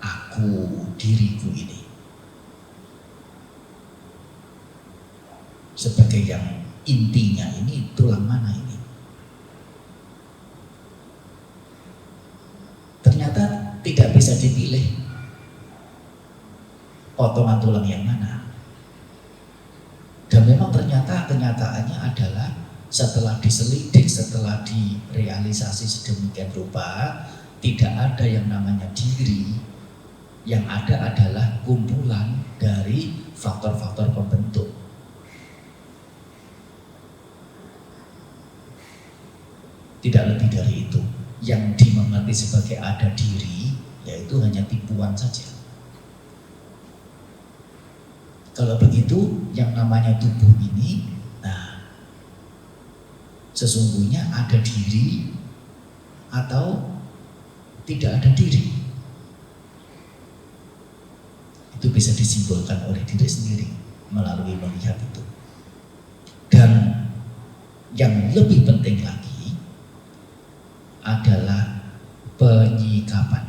aku, diriku ini? Sebagai yang intinya ini tulang mana ini? Ternyata tidak bisa dipilih potongan tulang yang mana. Dan memang ternyata kenyataannya adalah setelah diselidik, setelah direalisasi sedemikian rupa, tidak ada yang namanya diri. Yang ada adalah kumpulan dari faktor-faktor pembentuk. Tidak lebih dari itu. Yang dimengerti sebagai ada diri, yaitu hanya tipuan saja. Kalau begitu, yang namanya tubuh ini, nah, sesungguhnya ada diri atau tidak ada diri. Itu bisa disimbolkan oleh diri sendiri melalui melihat itu. Dan yang lebih penting lagi adalah penyikapan.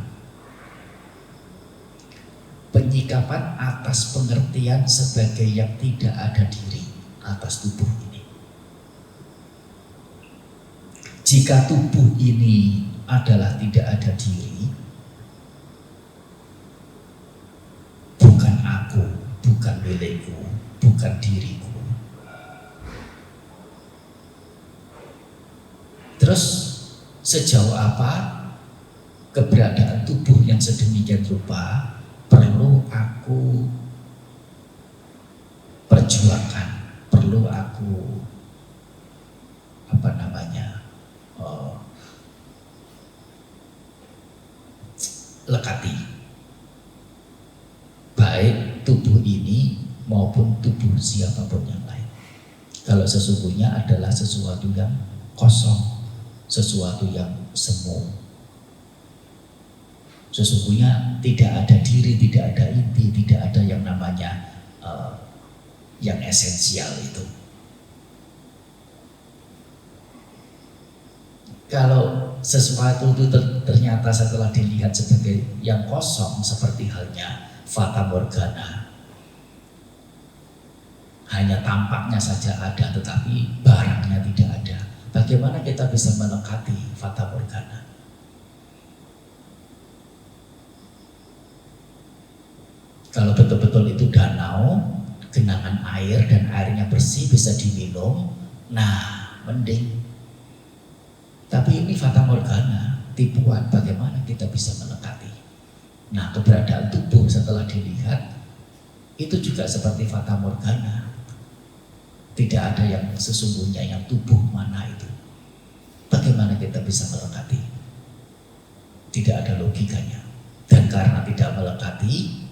Penyikapan atas pengertian sebagai yang tidak ada diri atas tubuh ini. Jika tubuh ini adalah tidak ada diri, bukan aku, bukan milikku, bukan diriku. Terus sejauh apa keberadaan tubuh yang sedemikian rupa perlu aku perjuangkan, perlu aku lekati, baik tubuh ini maupun tubuh siapapun yang lain. Kalau sesungguhnya adalah sesuatu yang kosong, sesuatu yang semu. Sesungguhnya tidak ada diri, tidak ada inti, tidak ada yang namanya yang esensial itu. Kalau sesuatu itu ternyata setelah dilihat sebagai yang kosong, seperti halnya fata morgana, hanya tampaknya saja ada tetapi barangnya tidak ada, bagaimana kita bisa melekati fata morgana? Kalau betul-betul itu danau, genangan air dan airnya bersih bisa diminum, nah mending. Tapi ini fata morgana, tipuan, bagaimana kita bisa melekati? Nah, keberadaan tubuh setelah dilihat itu juga seperti fata morgana. Tidak ada yang sesungguhnya yang tubuh mana itu. Bagaimana kita bisa melekati? Tidak ada logikanya. Dan karena tidak melekati,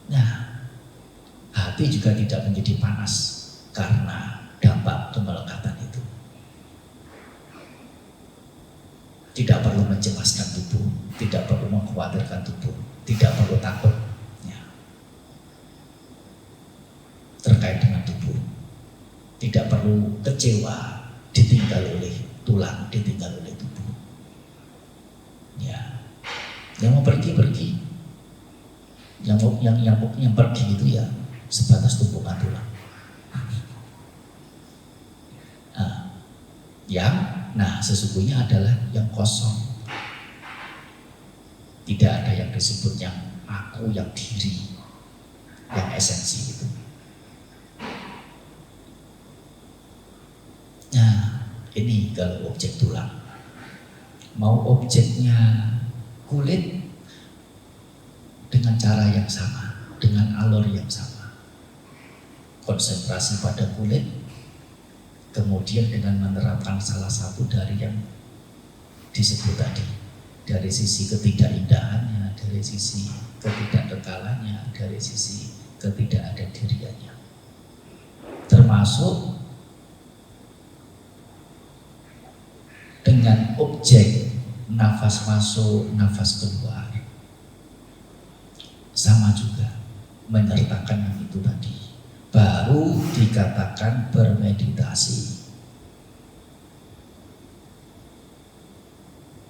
nah, hati juga tidak menjadi panas karena dampak kemelekatan itu. Tidak perlu mencemaskan tubuh, tidak perlu mengkhawatirkan tubuh, tidak perlu takut ya, terkait dengan tubuh. Tidak perlu kecewa ditinggal oleh tulang, ditinggal oleh tubuh. Ya, yang mau pergi, yang pergi itu ya sebatas tumpukan tulang. Nah, sesungguhnya adalah yang kosong. Tidak ada yang disebut yang aku, yang diri, yang esensi itu. Nah, ini kalau objek tulang. Mau objeknya kulit dengan cara yang sama, dengan alur yang sama. Konsentrasi pada kulit, kemudian dengan menerapkan salah satu dari yang disebut tadi, dari sisi ketidakindahannya, dari sisi ketidakdekalannya, dari sisi ketidakadadiriannya, termasuk dengan objek nafas masuk, nafas keluar, sama juga menyertakan yang itu tadi, baru dikatakan bermeditasi.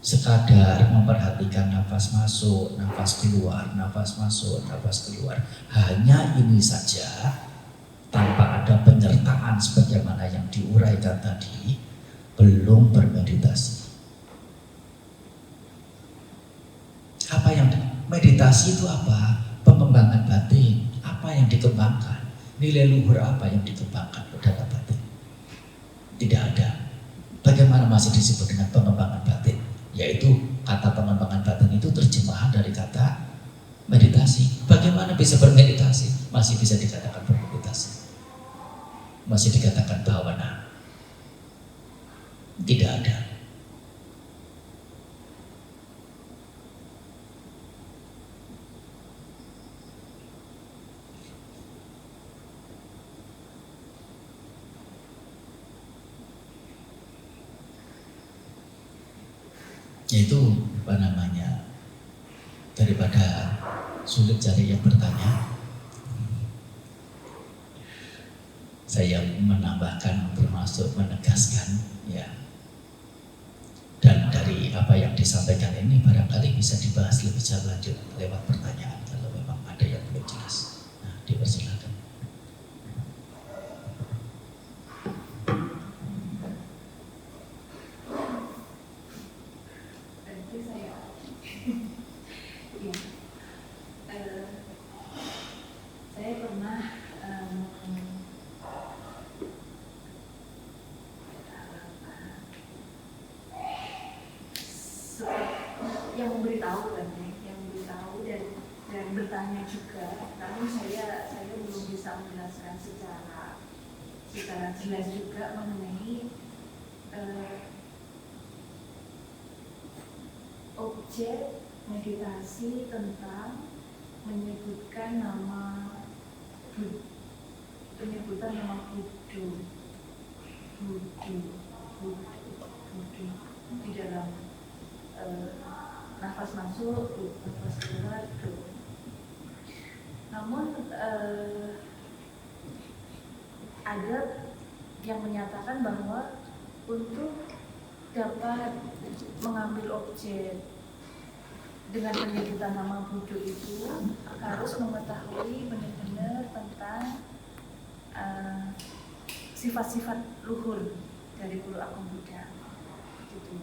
Sekadar memperhatikan nafas masuk, nafas keluar, nafas masuk, nafas keluar, hanya ini saja tanpa ada penyertaan sebagaimana yang diuraikan tadi, belum bermeditasi. Apa yang meditasi itu apa? Pengembangan batin. Apa yang dikembangkan? Nilai luhur apa yang dikembangkan pada batin? Tidak ada. Bagaimana masih disebut dengan pengembangan batin? Yaitu kata pengembangan batin itu terjemahan dari kata meditasi. Bagaimana bisa bermeditasi? Masih bisa dikatakan bermeditasi. Masih dikatakan bhavana. Tidak ada. Yaitu apa namanya, daripada sulit cari yang bertanya, saya menambahkan termasuk menegaskan ya. Dan dari apa yang disampaikan ini barangkali bisa dibahas lebih jauh lanjut lewat pertanyaan kalau memang ada yang belum jelas. Nah, dipersilakan. Secara jelas juga mengenai objek meditasi tentang menyebutkan nama Buddha di dalam nafas masuk, nafas keluar. Namun ada yang menyatakan bahwa untuk dapat mengambil objek dengan penyebutan nama Buddha itu harus mengetahui benar-benar tentang sifat-sifat luhur dari Guru Agung Buddha. Gitu.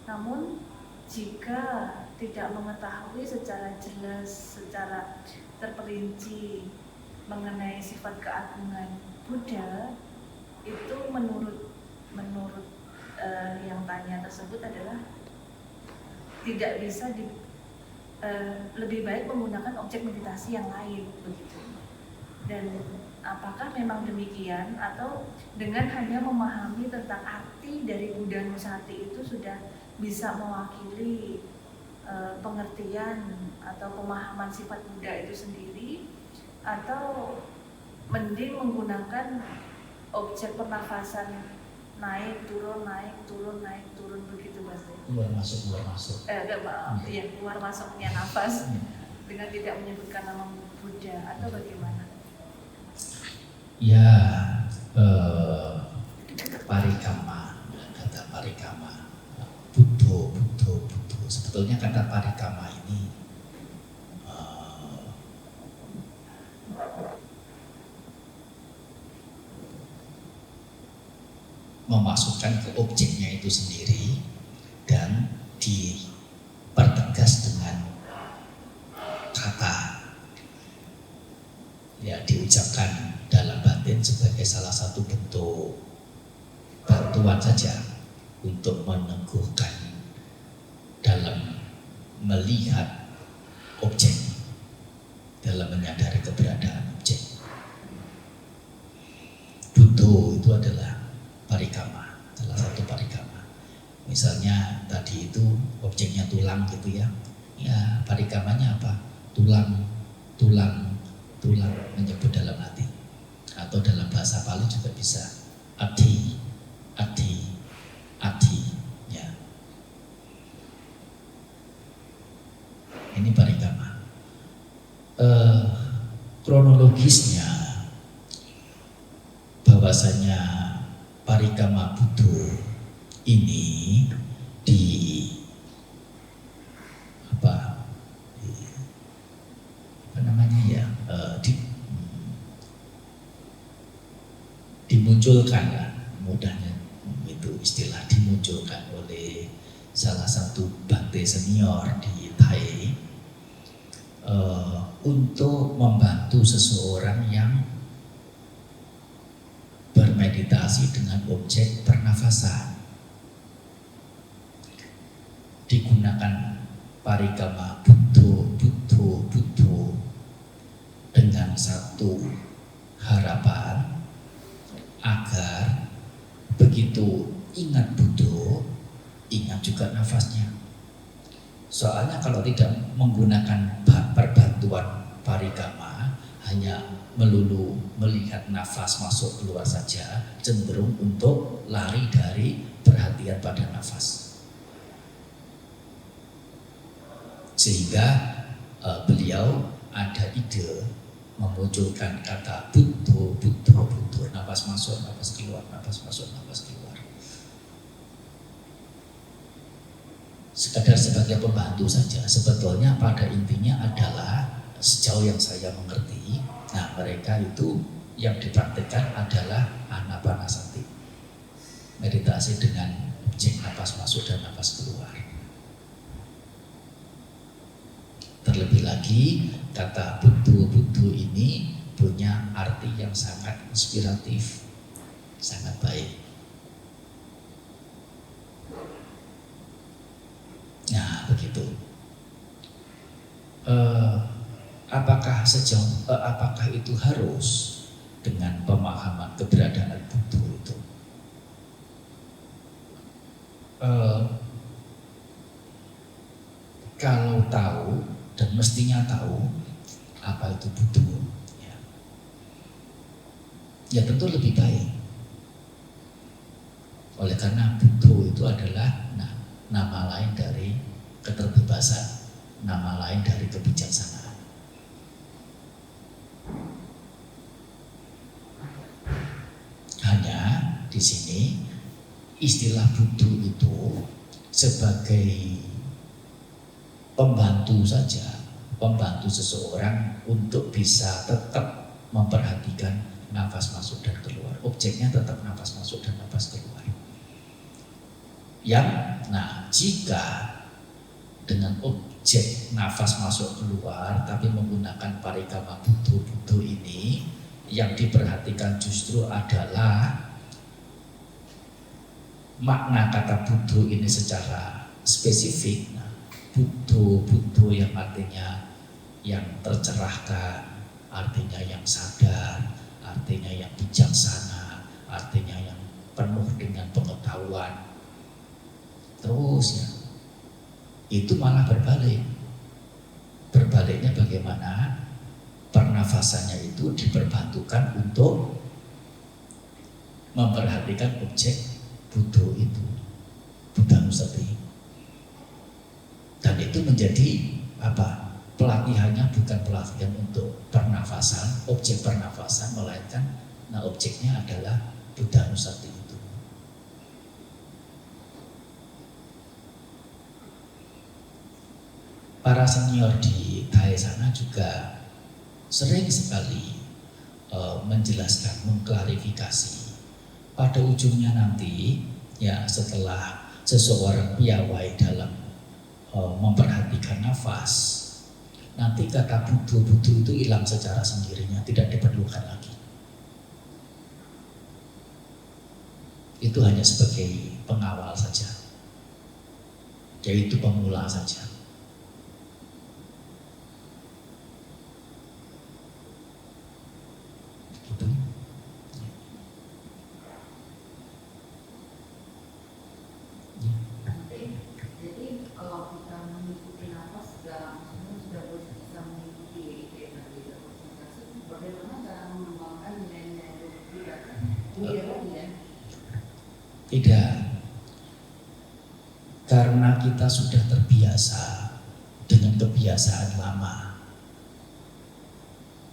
Namun jika tidak mengetahui secara jelas, secara terperinci mengenai sifat keagungan Buddha, itu menurut yang tanya tersebut adalah tidak bisa lebih baik menggunakan objek meditasi yang lain begitu. Dan apakah memang demikian atau dengan hanya memahami tentang arti dari Buddha Nusati itu sudah bisa mewakili pengertian atau pemahaman sifat Buddha itu sendiri, atau mending menggunakan objek pernafasan naik turun begitu Mas? Keluar masuk. Ya, keluar masuknya nafas dengan tidak menyebutkan nama Buddha atau bagaimana? Ya, parikama, kata parikama, Buddho. Sebetulnya kata parikama ini memasukkan ke objeknya itu sendiri dan dipertegas dengan kata, ya diucapkan dalam batin sebagai salah satu bentuk bantuan saja untuk meneguhkan dalam melihat objek, dalam menyadari keberadaan objek. Buddho itu adalah parikama, salah satu parikama. Misalnya tadi itu objeknya tulang gitu ya. Ya, parikamanya apa? Tulang menyebut dalam hati. Atau dalam bahasa Pali juga bisa ati ya. Ini parikama. Kronologisnya bahwasanya parikama Buddho ini dimunculkan lah, mudahnya itu istilah, dimunculkan oleh salah satu bhante senior di Thai untuk membantu seseorang yang bermeditasi dengan objek pernafasan. Digunakan parikama Buddho dengan satu harapan agar begitu ingat Buddho, ingat juga nafasnya. Soalnya kalau tidak menggunakan perbantuan parikama, hanya melulu melihat nafas masuk keluar saja, cenderung untuk lari dari perhatian pada nafas. Sehingga beliau ada ide memunculkan kata Buddho, nafas masuk, nafas keluar, nafas masuk, nafas keluar. Sekadar sebagai pembantu saja. Sebetulnya pada intinya adalah sejauh yang saya mengerti, nah mereka itu yang dipraktikkan adalah anapanasati, meditasi dengan objek nafas masuk dan nafas keluar. Terlebih lagi kata Buddho ini punya arti yang sangat inspiratif, sangat baik. Nah begitu. Apakah itu harus dengan pemahaman keberadaan Buddho itu? Kalau tahu dan mestinya tahu apa itu Buddho, ya tentu lebih baik. Oleh karena Buddho itu adalah nama lain dari keterbebasan, nama lain dari kebijaksanaan. Hanya di sini istilah Buddho itu sebagai pembantu saja, membantu seseorang untuk bisa tetap memperhatikan nafas masuk dan keluar. Objeknya tetap nafas masuk dan nafas keluar. Jika dengan objek nafas masuk keluar tapi menggunakan parikama Buddho ini, yang diperhatikan justru adalah makna kata Buddho ini secara spesifik. Buddho yang artinya yang tercerahkan, artinya yang sadar, artinya yang bijaksana, artinya yang penuh dengan pengetahuan. Terus ya, itu malah berbalik. Berbaliknya bagaimana? Pernafasannya itu diperbantukan untuk memperhatikan objek Buddho itu, Buddhanusati. Dan itu menjadi apa? Pelatihannya bukan pelatihan untuk pernafasan, objek pernafasan, melainkan objeknya adalah Buddhanusati itu. Para senior di Thai sana juga sering sekali menjelaskan, mengklarifikasi. Pada ujungnya nanti, ya setelah seseorang piawai dalam memperhatikan nafas, nanti kata Buddho itu hilang secara sendirinya, tidak diperlukan lagi. Itu hanya sebagai pengawal saja, yaitu pemula saja. sudah bisa mengikuti IPK tidak konsentrasi, bagaimana cara mengembangkan nilai-nilai tidak lagi ya? Tidak, karena kita sudah terbiasa dengan kebiasaan lama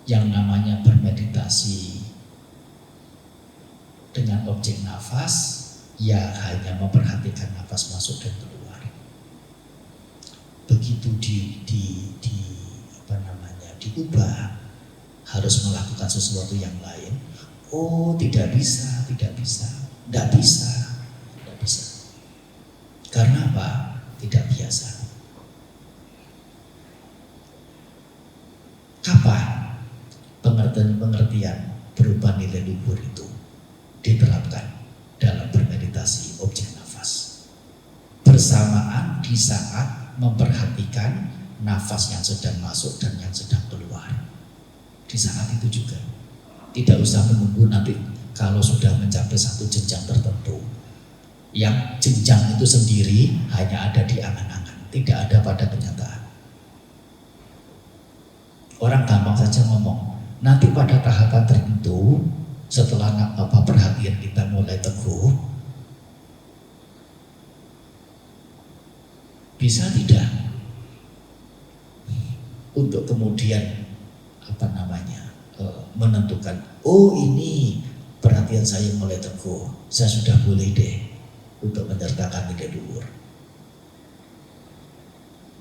yang namanya bermeditasi dengan objek nafas, ya hanya memperhatikan nafas masuk dan keluar. Begitu diubah, harus melakukan sesuatu yang lain. Oh, tidak bisa. Karena apa? Tidak biasa. Kapan pengertian berupa nilai luhur itu diterapkan dalam bermeditasi objek nafas? Bersamaan di saat memperhatikan nafas yang sedang masuk dan yang sedang keluar. Di saat itu juga. Tidak usah menunggu nanti kalau sudah mencapai satu jenjang tertentu. Yang jenjang itu sendiri hanya ada di angan-angan, tidak ada pada kenyataan. Orang gampang saja ngomong, nanti pada tahapan tertentu setelah perhatian kita mulai teguh, bisa tidak untuk kemudian menentukan, oh ini perhatian saya mulai teguh, saya sudah boleh deh untuk menyertakan nilai luhur.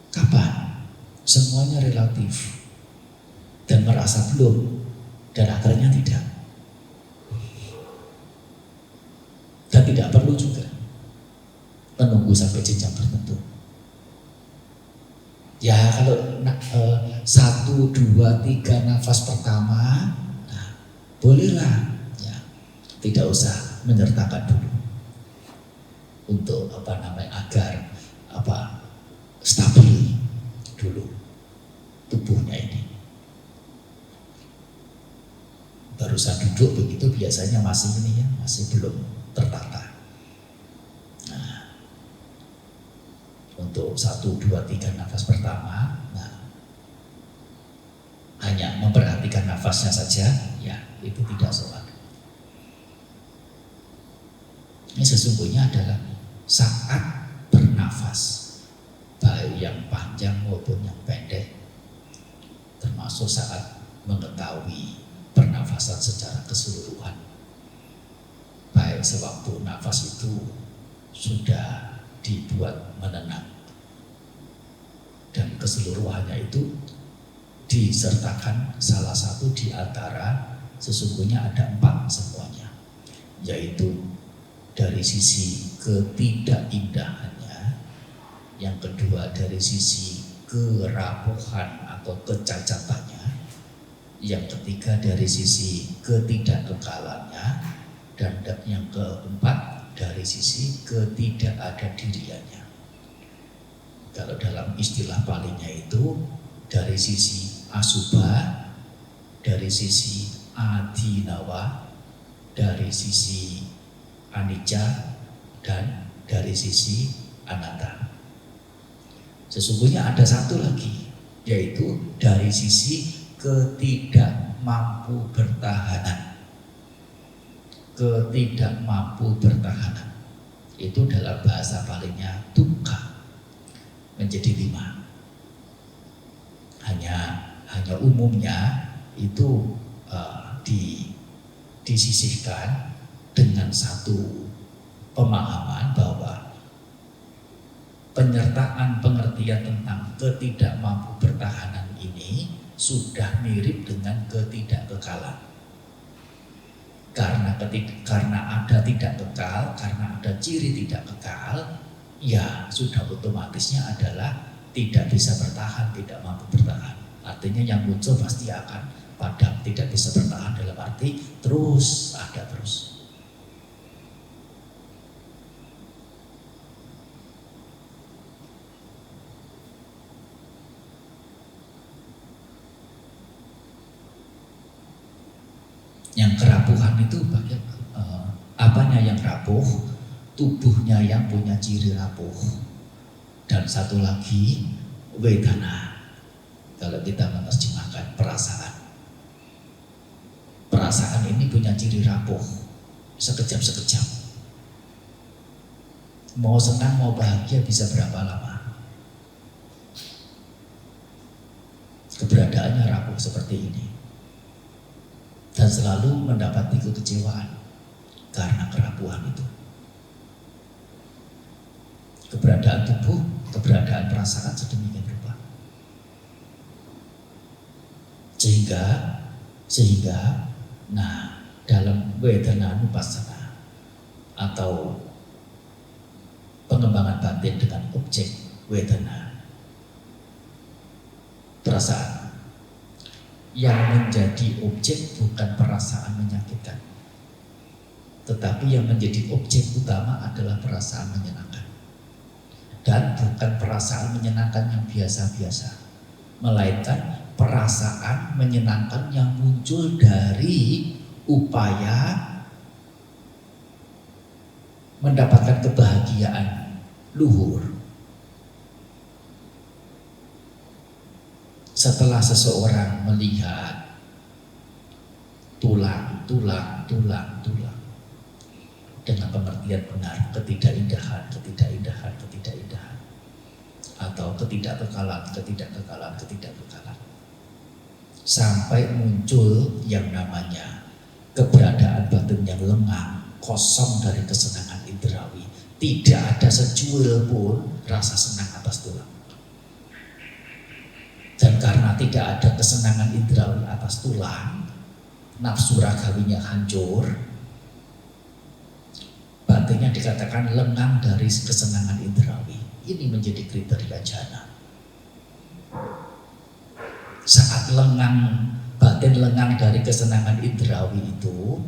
Kapan? Semuanya relatif dan merasa belum dan akhirnya tidak. Dan tidak perlu juga menunggu sampai jenjang tertentu. Ya kalau 1, 2, 3 nafas pertama, nah, bolehlah ya, tidak usah menyertakan dulu untuk agar stabil dulu tubuhnya ini. Barusan duduk begitu biasanya masih belum tertata. Nah, untuk 1, 2, 3 nafas pertama, nah, hanya memperhatikan nafasnya saja, ya itu tidak sholat. Ini sesungguhnya adalah saat bernafas, baik yang panjang maupun yang pendek, termasuk saat mengetahui pernafasan secara keseluruhan. Baik sewaktu nafas itu sudah dibuat menenang dan keseluruhannya itu disertakan salah satu di antara, sesungguhnya ada 4 semuanya, yaitu dari sisi ketidakindahannya, yang kedua dari sisi kerapuhan atau kecacatannya, yang ketiga dari sisi ketidakkekalannya, dan yang keempat dari sisi ketidakadadiriannya. Kalau dalam istilah palingnya itu dari sisi asubha, dari sisi adinawa, dari sisi anicca, dan dari sisi anatta. Sesungguhnya ada satu lagi, yaitu dari sisi ketidakmampu bertahanan. Ketidakmampu bertahanan itu dalam bahasa palingnya dukkha, menjadi 5. Hanya umumnya itu disisihkan dengan satu pemahaman bahwa penyertaan pengertian tentang ketidakmampu bertahanan ini sudah mirip dengan ketidakkekalan. Karena ada tidak kekal, karena ada ciri tidak kekal, ya sudah otomatisnya adalah tidak bisa bertahan, tidak mampu bertahan. Artinya yang muncul pasti akan padam, tidak bisa bertahan dalam arti terus ada terus. Yang kerapuhan itu apanya yang rapuh? Tubuhnya yang punya ciri rapuh. Dan satu lagi, wedana. kalau kita menerjemahkan perasaan. Perasaan ini punya ciri rapuh, sekejap-sekejap. Mau senang, mau bahagia bisa berapa lama? Keberadaannya rapuh seperti ini. Dan selalu mendapati kekecewaan karena kerapuhan itu. Keberadaan tubuh, keberadaan perasaan sedemikian rupa. Sehingga nah, dalam wedana nupassana atau pengembangan batin dengan objek wedana, perasaan yang menjadi objek bukan perasaan menyakitkan, tetapi yang menjadi objek utama adalah perasaan menyenangkan. Dan bukan perasaan menyenangkan yang biasa-biasa, melainkan perasaan menyenangkan yang muncul dari upaya mendapatkan kebahagiaan luhur. Setelah seseorang melihat tulang dengan pengertian benar, ketidakindahan, atau ketidakkekalan, sampai muncul yang namanya keberadaan batin yang lengang, kosong dari kesenangan indrawi, tidak ada secuil pun rasa senang atas tulang. Dan karena tidak ada kesenangan indrawi atas tulang, nafsu ragawinya hancur, batinnya dikatakan lengang dari kesenangan indrawi. Ini menjadi kriteria jana. Saat batin lengang dari kesenangan indrawi itu,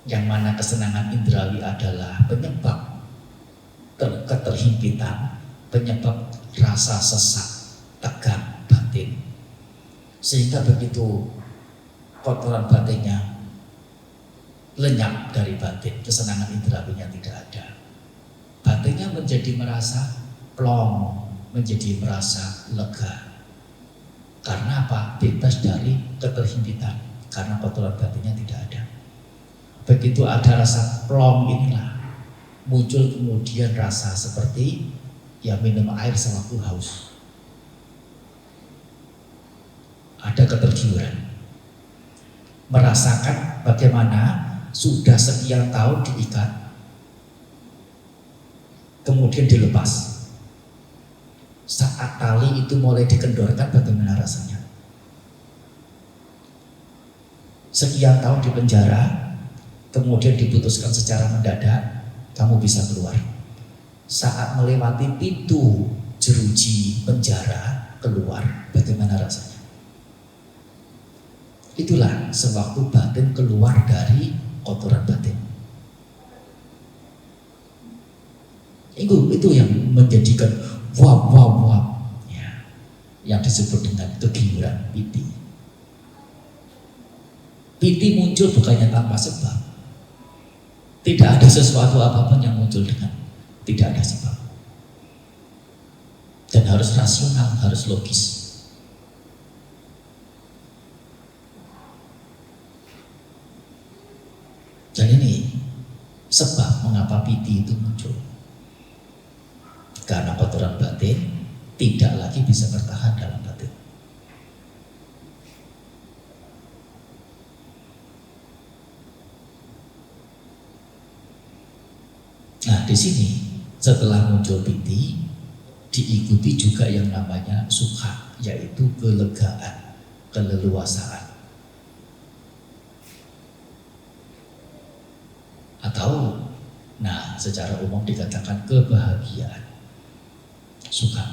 yang mana kesenangan indrawi adalah penyebab keterhimpitan, penyebab rasa sesak, tegang batin, sehingga begitu kotoran batinnya lenyap dari batin, kesenangan indrawinya tidak ada, batinnya menjadi merasa plong, menjadi merasa lega. Karena apa? Bebas dari keterhimpitan, karena kotoran batinnya tidak ada. Begitu ada rasa plong inilah muncul kemudian rasa seperti ya minum air sewaktu haus. Ada ketergiuran, merasakan bagaimana sudah sekian tahun diikat, kemudian dilepas. Saat tali itu mulai dikendorkan, bagaimana rasanya? Sekian tahun di penjara, kemudian diputuskan secara mendadak, kamu bisa keluar. Saat melewati pintu jeruji penjara keluar, bagaimana rasanya? Itulah sewaktu batin keluar dari kotoran batin. Itu yang menjadikan wap ya, yang disebut dengan kegiuran piti. Piti muncul bukannya tanpa sebab. Tidak ada sesuatu apapun yang muncul dengan tidak ada sebab. Dan harus rasional, harus logis. Dan ini sebab mengapa piti itu muncul. Karena kotoran batin tidak lagi bisa bertahan dalam batin. Nah, di sini setelah muncul piti diikuti juga yang namanya sukha, yaitu kelegaan, keleluasaan. Atau nah, secara umum dikatakan kebahagiaan. Suka.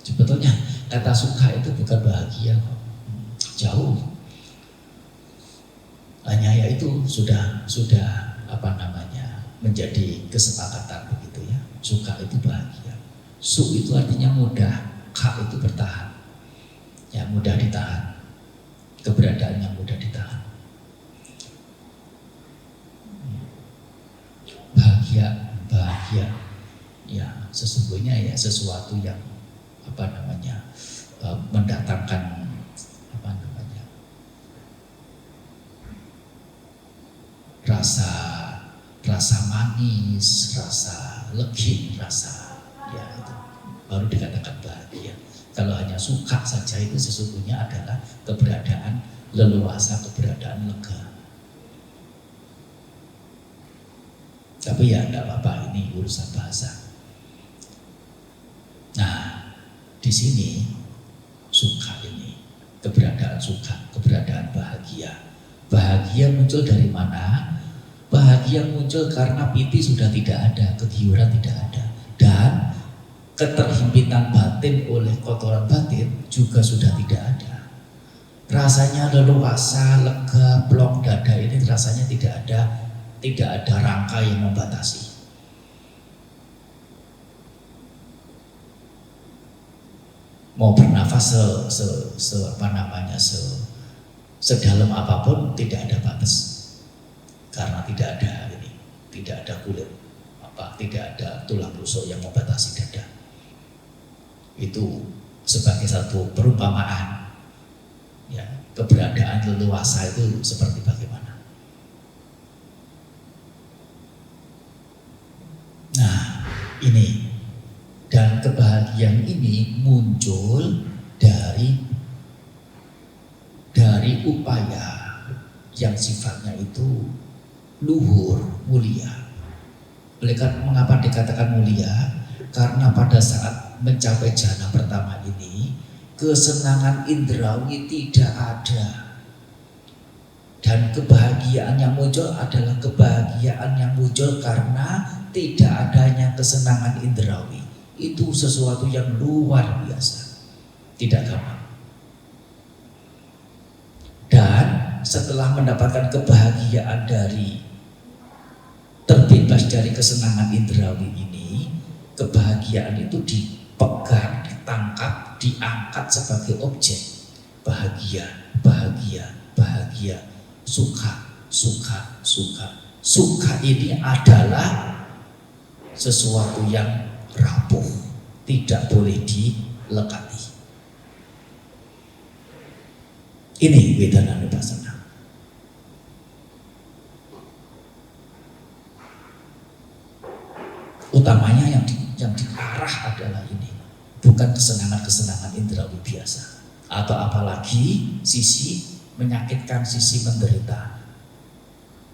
Sebetulnya kata suka itu bukan bahagia, jauh. Hanya ya itu sudah menjadi kesepakatan begitu ya. Suka itu bahagia. Su itu artinya mudah, ka itu bertahan. Ya, mudah ditahan. Keberadaan yang mudah ditahan. Bahagia. Ya, sesungguhnya ya sesuatu yang mendatangkan apa namanya, rasa manis, rasa legit, rasa ya itu baru dikatakan bahagia. Kalau hanya suka saja itu sesungguhnya adalah keberadaan leluasa, keberadaan lega. Tapi ya nggak apa-apa, ini urusan bahasa. Nah, di sini suka ini, keberadaan suka, keberadaan bahagia. Bahagia muncul dari mana? Bahagia muncul karena piti sudah tidak ada, kegiuran tidak ada, dan keterhimpitan batin oleh kotoran batin juga sudah tidak ada. Rasanya leluasa, lega, plong dada ini rasanya tidak ada rangka yang membatasi. Mau bernafas sedalam apapun tidak ada batas, karena tidak ada kulit, tidak ada tulang rusuk yang membatasi dada. Itu sebagai satu perumpamaan, ya, keberadaan leluasa itu seperti bagaimana. Nah, ini, dan kebahagiaan ini muncul dari upaya yang sifatnya itu luhur, mulia. Mengapa dikatakan mulia? Karena pada saat mencapai jhana pertama ini, kesenangan indrawi tidak ada. Dan kebahagiaan yang muncul adalah kebahagiaan yang muncul karena tidak adanya kesenangan indrawi. Itu sesuatu yang luar biasa, tidak gampang. Dan setelah mendapatkan kebahagiaan dari terbebas dari kesenangan indrawi ini, kebahagiaan itu dipegang, ditangkap, diangkat sebagai objek. Bahagia, bahagia, bahagia, suka, suka, suka. Suka ini adalah sesuatu yang rapuh, tidak boleh dilekati. Ini Vedananupassana. Utamanya yang diarah adalah ini, bukan kesenangan-kesenangan indrawi biasa, atau apalagi sisi menyakitkan, sisi menderita,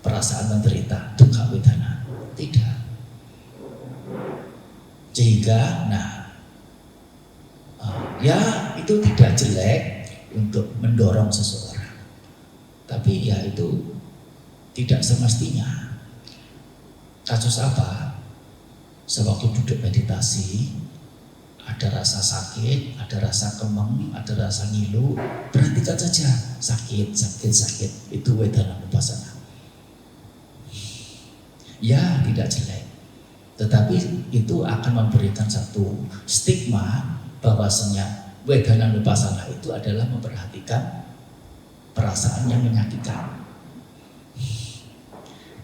perasaan menderita, dukkha vedana, tidak. Sehingga, ya itu tidak jelek untuk mendorong seseorang, tapi ya itu tidak semestinya. Kasus apa? Sewaktu duduk meditasi, ada rasa sakit, ada rasa kemeng, ada rasa ngilu, perhatikan saja, sakit, sakit, sakit, itu Vedananupassana. Ya tidak jelek, tetapi itu akan memberikan satu stigma bahwasanya Vedananupassana itu adalah memperhatikan perasaan yang menyakitkan.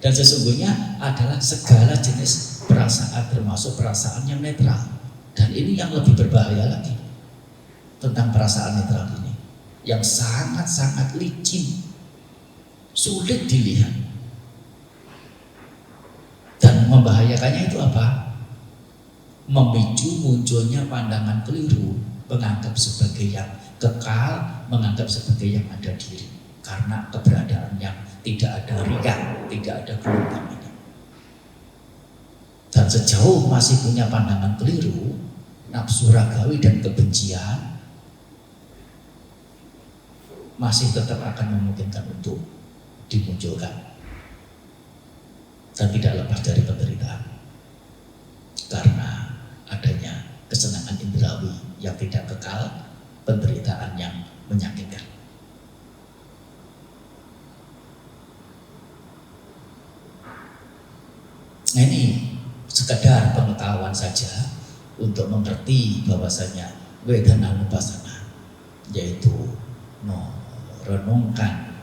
Dan sesungguhnya adalah segala jenis perasaan, termasuk perasaan yang netral. Dan ini yang lebih berbahaya lagi tentang perasaan netral ini, yang sangat-sangat licin, sulit dilihat. Dan membahayakannya itu apa? Memicu munculnya pandangan keliru, menganggap sebagai yang kekal, menganggap sebagai yang ada diri, karena keberadaan yang tidak ada ria, tidak ada gelombang ini. Dan sejauh masih punya pandangan keliru, nafsu ragawi dan kebencian masih tetap akan memungkinkan untuk dimunculkan, dan tidak lepas dari penderitaan karena adanya kesenangan indrawi yang tidak kekal, penderitaan yang menyakitkan. Nah, ini sekedar pengetahuan saja untuk mengerti bahwasanya Vedananupassana yaitu merenungkan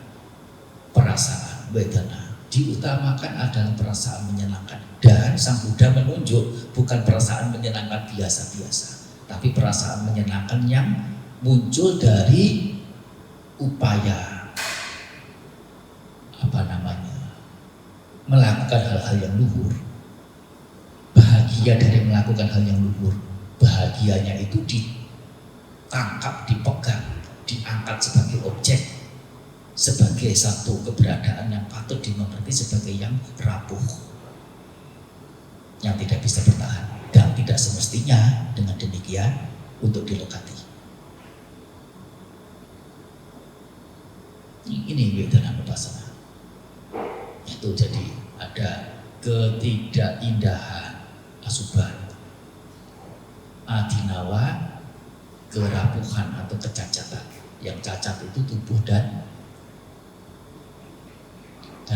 perasaan vedana, diutamakan adalah perasaan menyenangkan. Dan Sang Buddha menunjuk bukan perasaan menyenangkan biasa-biasa, tapi perasaan menyenangkan yang muncul dari upaya melakukan hal-hal yang luhur. Bahagia dari melakukan hal yang luhur, bahagianya itu ditangkap, dipegang, diangkat sebagai objek, sebagai satu keberadaan yang patut dimengerti sebagai yang rapuh, yang tidak bisa bertahan, dan tidak semestinya dengan demikian untuk dilekati. Ini Vedana Vipassana. Itu jadi ada ketidakindahan asubhan, adinawa, kerapuhan atau kecacatan. Yang cacat itu tubuh dan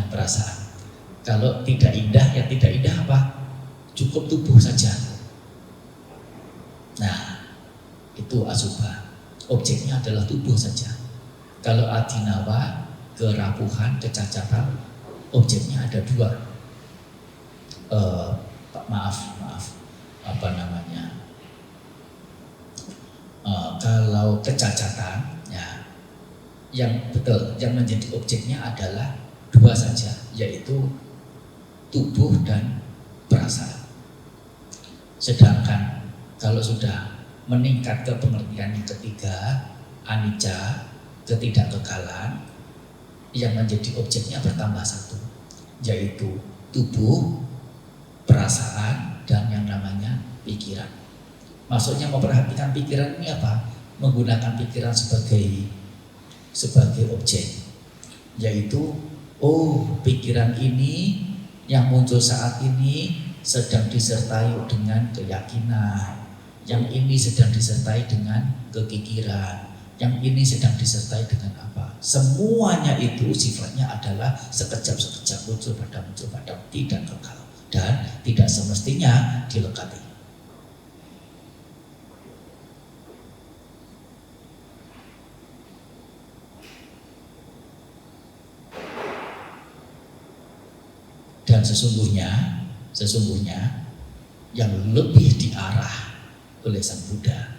perasaan. Kalau tidak indah, ya tidak indah apa? Cukup tubuh saja. Nah, itu asubha. Objeknya adalah tubuh saja. Kalau adinawa, kerapuhan, kecacatan, objeknya ada dua. Kalau kecacatan, ya, yang betul, yang menjadi objeknya adalah dua saja, yaitu tubuh dan perasaan. Sedangkan kalau sudah meningkat ke pengertian yang ketiga, anicca, ketidakkekalan, yang menjadi objeknya bertambah satu, yaitu tubuh, perasaan, dan yang namanya pikiran. Maksudnya memperhatikan pikiran ini apa? Menggunakan pikiran sebagai objek, yaitu pikiran ini yang muncul saat ini sedang disertai dengan keyakinan, yang ini sedang disertai dengan kekikiran, yang ini sedang disertai dengan apa? Semuanya itu sifatnya adalah sekejap-sekejap, muncul padam, tidak kekal dan tidak semestinya dilekati. Dan sesungguhnya yang lebih diarah oleh Sang Buddha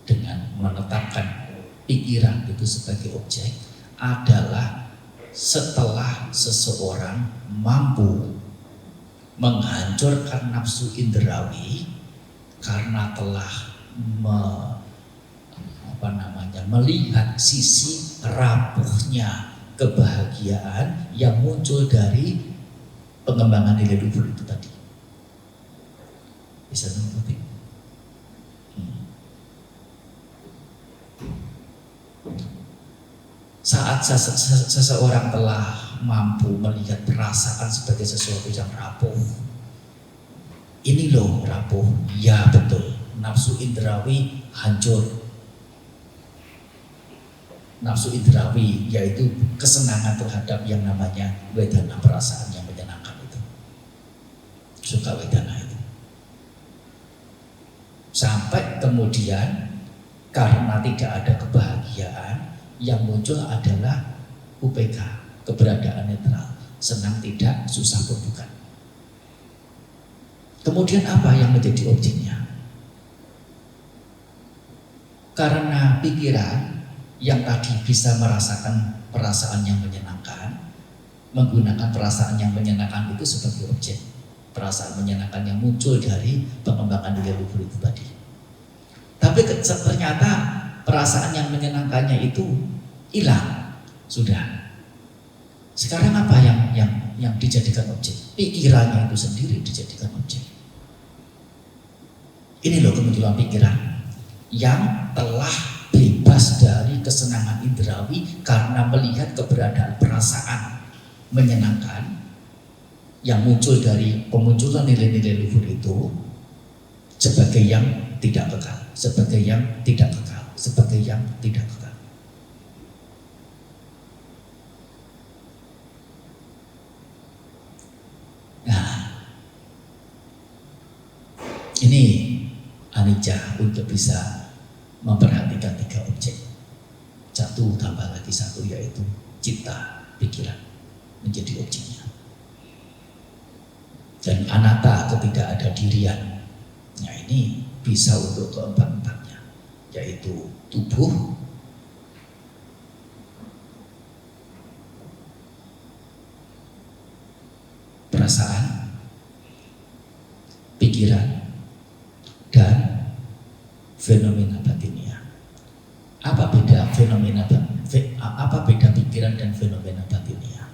dengan menetapkan pikiran itu sebagai objek adalah setelah seseorang mampu menghancurkan nafsu indrawi karena telah melihat sisi rapuhnya kebahagiaan yang muncul dari pengembangan nilai luhur itu tadi. Bisa mengerti? Saat seseorang telah mampu melihat perasaan sebagai sesuatu yang rapuh, ini loh rapuh, ya betul, nafsu indrawi hancur. Nafsu indrawi yaitu kesenangan terhadap yang namanya wedana, perasaan yang menyenangkan itu, suka wedana itu. Sampai kemudian karena tidak ada kebahagiaan, yang muncul adalah UPK, keberadaan netral, senang tidak, susah pun bukan. Kemudian apa yang menjadi objeknya? Karena pikiran yang tadi bisa merasakan perasaan yang menyenangkan, menggunakan perasaan yang menyenangkan itu sebagai objek, perasaan menyenangkan yang muncul dari pengembangan nilai luhur itu tadi. Tapi ternyata perasaan yang menyenangkannya itu hilang, sudah. Sekarang apa yang dijadikan objek? Pikirannya itu sendiri dijadikan objek. Ini loh kemunculan pikiran yang telah bebas dari kesenangan indrawi karena melihat keberadaan perasaan menyenangkan yang muncul dari pemunculan nilai-nilai luhur itu sebagai yang tidak kekal, sebagai yang tidak kekal, sebagai yang tidak kekal. Nah, ini anicca untuk bisa memperhatikan tiga objek. Satu tambah lagi satu, yaitu cita, pikiran menjadi objeknya. Dan anatta, ketidakadadirian. Nah, ini bisa untuk keempat-empatnya. yaitu tubuh, perasaan, pikiran, dan fenomena batinia. Apa beda pikiran dan fenomena batinia?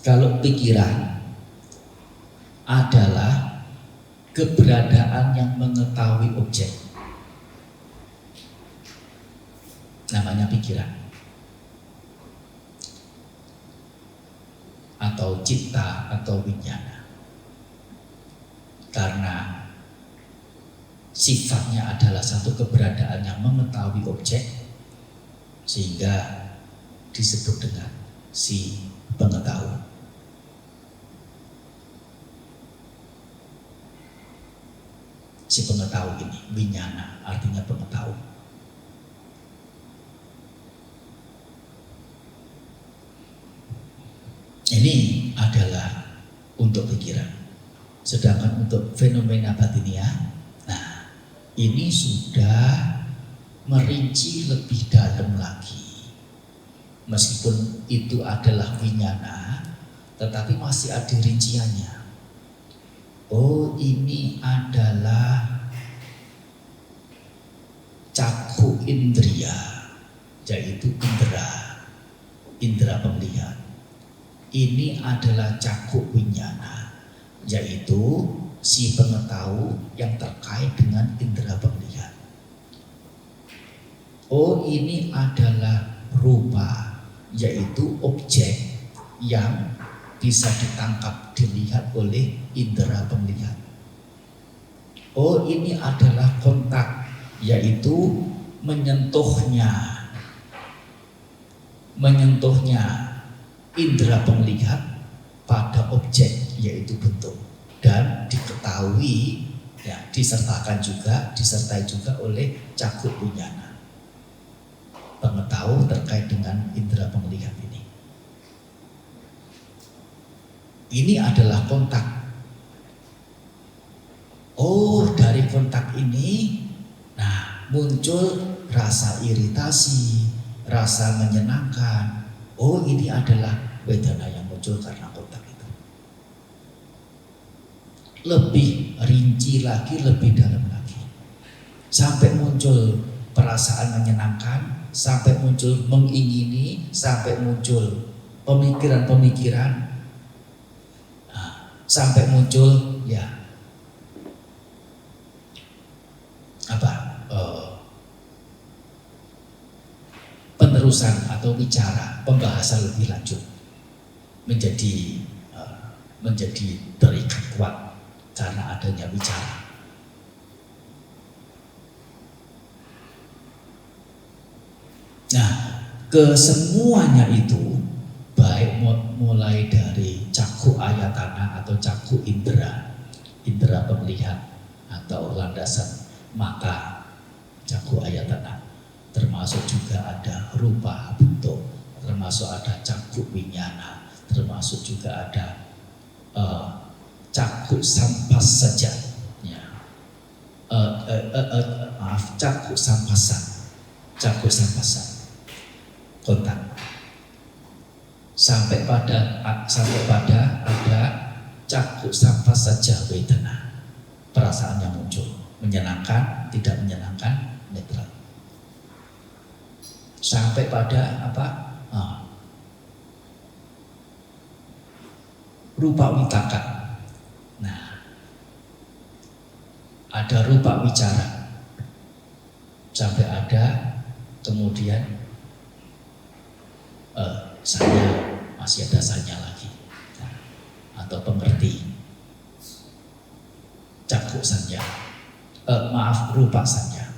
Kalau pikiran adalah keberadaan yang mengetahui objek, namanya pikiran, atau cipta atau winyana. Karena sifatnya adalah satu keberadaan yang mengetahui objek, sehingga disebut dengan si pengetahuan. Si pengetahuan ini, winyana, artinya pengetahuan. Ini adalah untuk pikiran. Sedangkan untuk fenomena batinia, nah ini sudah merinci lebih dalam lagi. Meskipun itu adalah winyana, tetapi masih ada rinciannya. Oh, ini adalah caku indria, yaitu indera pemelihat. Ini adalah caku winyana, yaitu si pengetahuan yang terkait dengan indera pemelihat. Oh, ini adalah rupa, yaitu objek yang bisa ditangkap, dilihat oleh indera pemelihat. Oh, ini adalah kontak, yaitu menyentuhnya indera pemelihat pada objek, yaitu bentuk, dan diketahui ya, disertai juga oleh cakup winyana, pengetahuan terkait dengan indera pemelihat ini. Ini adalah kontak. Oh, dari kontak ini, nah muncul rasa iritasi, rasa menyenangkan. Oh, ini adalah wedana yang muncul karena kontak itu. Lebih rinci lagi, lebih dalam lagi, sampai muncul perasaan menyenangkan, sampai muncul mengingini, sampai muncul pemikiran-pemikiran, sampai muncul ya penerusan atau bicara, pembahasan lebih lanjut, menjadi terikat kuat karena adanya bicara. Nah, kesemuanya itu, baik mulai dari caku ayatana atau caku indera pemelihat atau landasan mata caku ayatana, termasuk juga ada rupa bentuk, termasuk ada caku winyana, termasuk juga ada caku sampas saja, ya. Caku sampasan, kontak. Sampai pada ada cakup sampas saja wedana, perasaan yang muncul, menyenangkan, tidak menyenangkan, netral. Sampai pada rupa witaka. Nah, ada rupa wicara. Sampai ada kemudian saya, masih ada saya lagi, atau pengerti, cakup sanya, rupa sanya,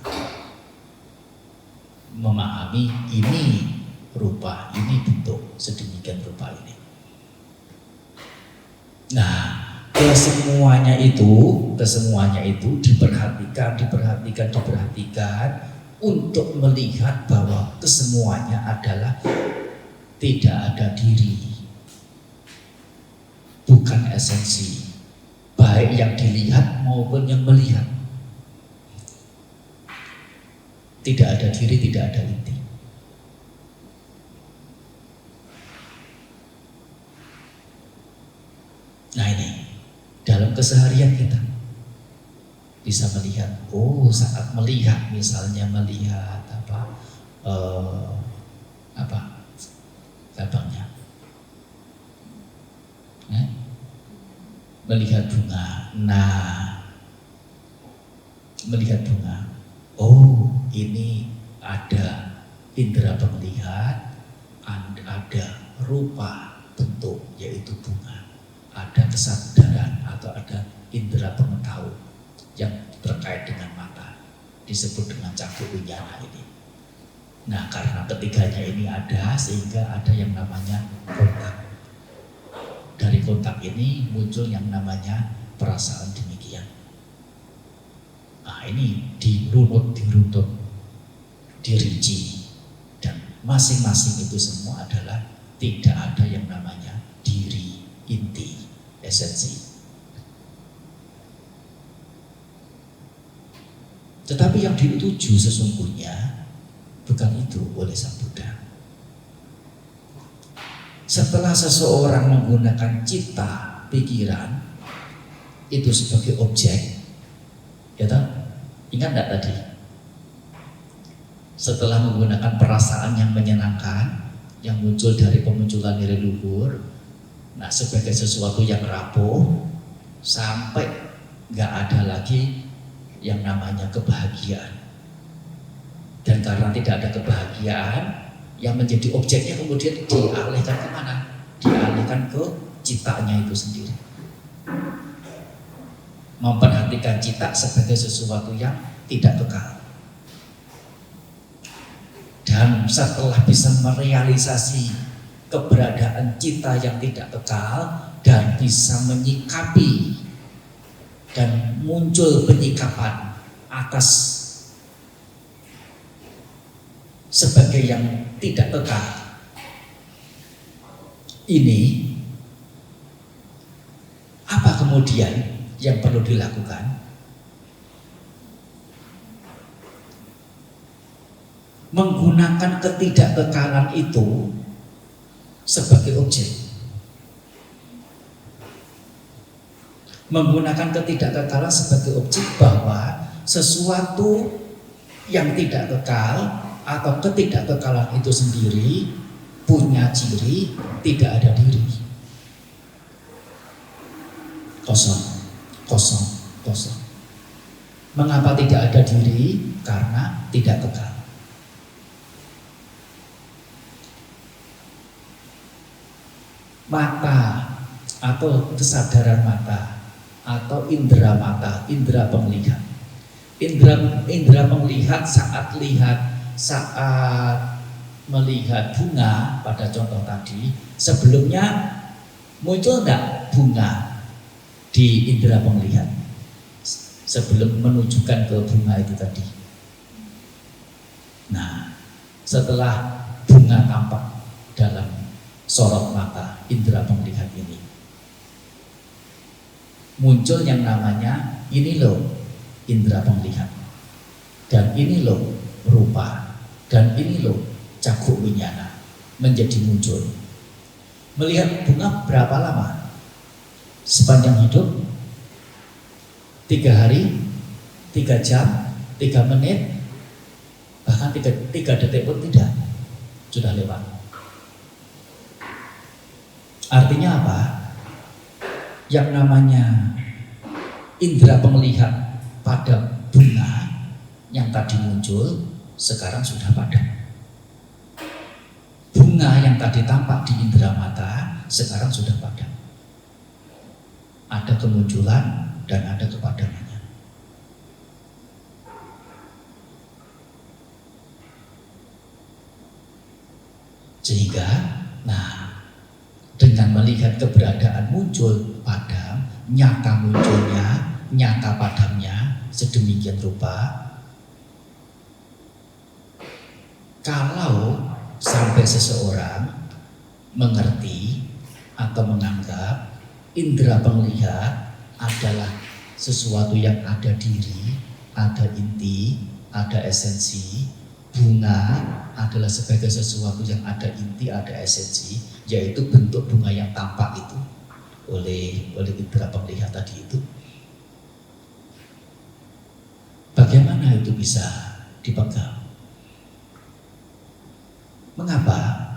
memahami ini rupa, ini bentuk, sedemikian rupa ini. Nah, kesemuanya itu diperhatikan untuk melihat bahwa kesemuanya adalah tidak ada diri, bukan esensi, baik yang dilihat maupun yang melihat. Tidak ada diri, tidak ada inti. Nah ini, dalam keseharian kita bisa melihat, saat melihat, misalnya melihat gampangnya, melihat bunga. Nah, melihat bunga, ini ada indera penglihat, ada rupa bentuk yaitu bunga, ada kesadaran atau ada indera pengetahuan yang terkait dengan mata, disebut dengan cakshu winyana ini. Nah, karena ketiganya ini ada, sehingga ada yang namanya kontak. Dari kontak ini muncul yang namanya perasaan demikian. Nah, ini dirunut, dirinci, dan masing-masing itu semua adalah tidak ada yang namanya diri, inti, esensi. Tetapi yang dituju sesungguhnya bukan itu oleh Sang Buddha. Setelah seseorang menggunakan cita, pikiran itu sebagai objek, ya toh? Ingat enggak tadi? Setelah menggunakan perasaan yang menyenangkan, yang muncul dari pemunculan nilai luhur, nah sebagai sesuatu yang rapuh, sampai nggak ada lagi yang namanya kebahagiaan. Dan karena tidak ada kebahagiaan, yang menjadi objeknya kemudian dialihkan kemana? Dialihkan ke citanya itu sendiri. Memperhatikan cita sebagai sesuatu yang tidak kekal. Dan setelah bisa merealisasi keberadaan cita yang tidak kekal dan bisa menyikapi dan muncul penyikapan atas sebagai yang tidak kekal ini, apa kemudian yang perlu dilakukan? Menggunakan ketidakkekalan itu sebagai objek. Menggunakan ketidakkekalan sebagai objek bahwa sesuatu yang tidak kekal atau ketidakkekalan itu sendiri punya ciri tidak ada diri. Kosong. Mengapa tidak ada diri? Karena tidak kekal. Mata atau kesadaran mata atau indera mata, indera penglihat. Indera penglihat saat melihat bunga pada contoh tadi, sebelumnya muncul enggak bunga di indera penglihat sebelum menunjukkan ke bunga itu tadi? Nah, setelah bunga tampak dalam sorot mata indera penglihat ini, muncul yang namanya ini loh indera penglihat, dan ini loh rupa, dan ini loh cakshu winyana menjadi muncul. Melihat bunga berapa lama? Sepanjang hidup? 3 hari, 3 jam, 3 menit, bahkan 3 detik pun tidak, sudah lewat. Artinya apa? Yang namanya indera penglihat pada bunga yang tadi muncul sekarang sudah padam. Bunga yang tadi tampak di indera mata sekarang sudah padam. Ada kemunculan dan ada kepadamannya. Sehingga, dengan melihat keberadaan muncul padam, nyata munculnya, nyata padamnya, sedemikian rupa, kalau sampai seseorang mengerti atau menganggap indera penglihat adalah sesuatu yang ada diri, ada inti, ada esensi, bunga adalah sebagai sesuatu yang ada inti, ada esensi, yaitu bentuk bunga yang tampak itu oleh indera penglihatan tadi itu. Bagaimana itu bisa dipegang? Mengapa?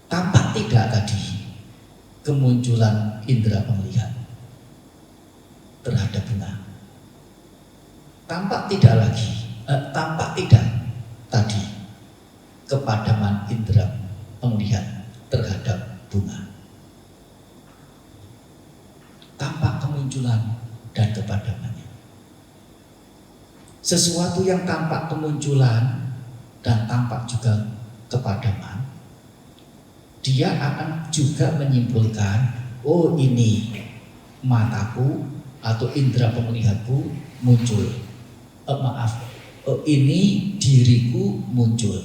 Tampak tidak tadi kemunculan indera penglihatan terhadap bunga? Tampak tidak tadi kepadaman indera penglihatan terhadap bunga. Tampak kemunculan dan kepadamannya. Sesuatu yang tampak kemunculan dan tampak juga kepadaman, dia akan juga menyimpulkan, oh ini mataku atau indera penglihatanku muncul. Ini diriku muncul.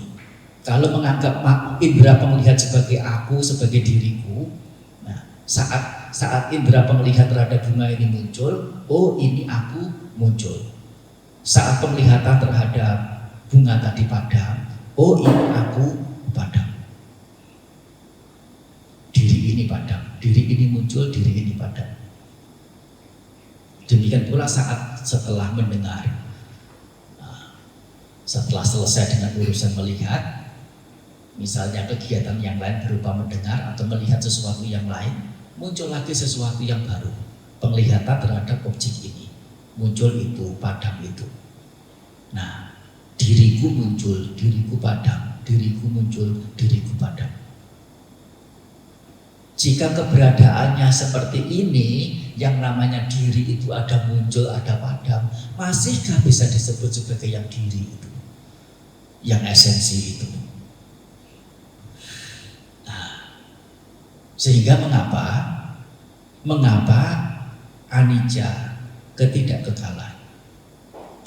Kalau menganggap indera penglihatan sebagai aku, sebagai diriku, nah saat indera penglihatan terhadap bunga ini muncul, oh ini aku muncul. Saat penglihatan terhadap bunga tadi padam, oh ini aku padam. Diri ini padam, diri ini muncul, diri ini padam. Demikian pula setelah mendengar, setelah selesai dengan urusan melihat, misalnya kegiatan yang lain berupa mendengar atau melihat sesuatu yang lain, muncul lagi sesuatu yang baru, penglihatan terhadap objek ini, muncul itu, padam itu. Nah, diriku muncul, diriku padam, diriku muncul, diriku padam. Jika keberadaannya seperti ini, yang namanya diri itu ada muncul, ada padam, masihkah bisa disebut sebagai yang diri itu, yang esensi itu? Nah, sehingga mengapa anicca, ketidakkekalan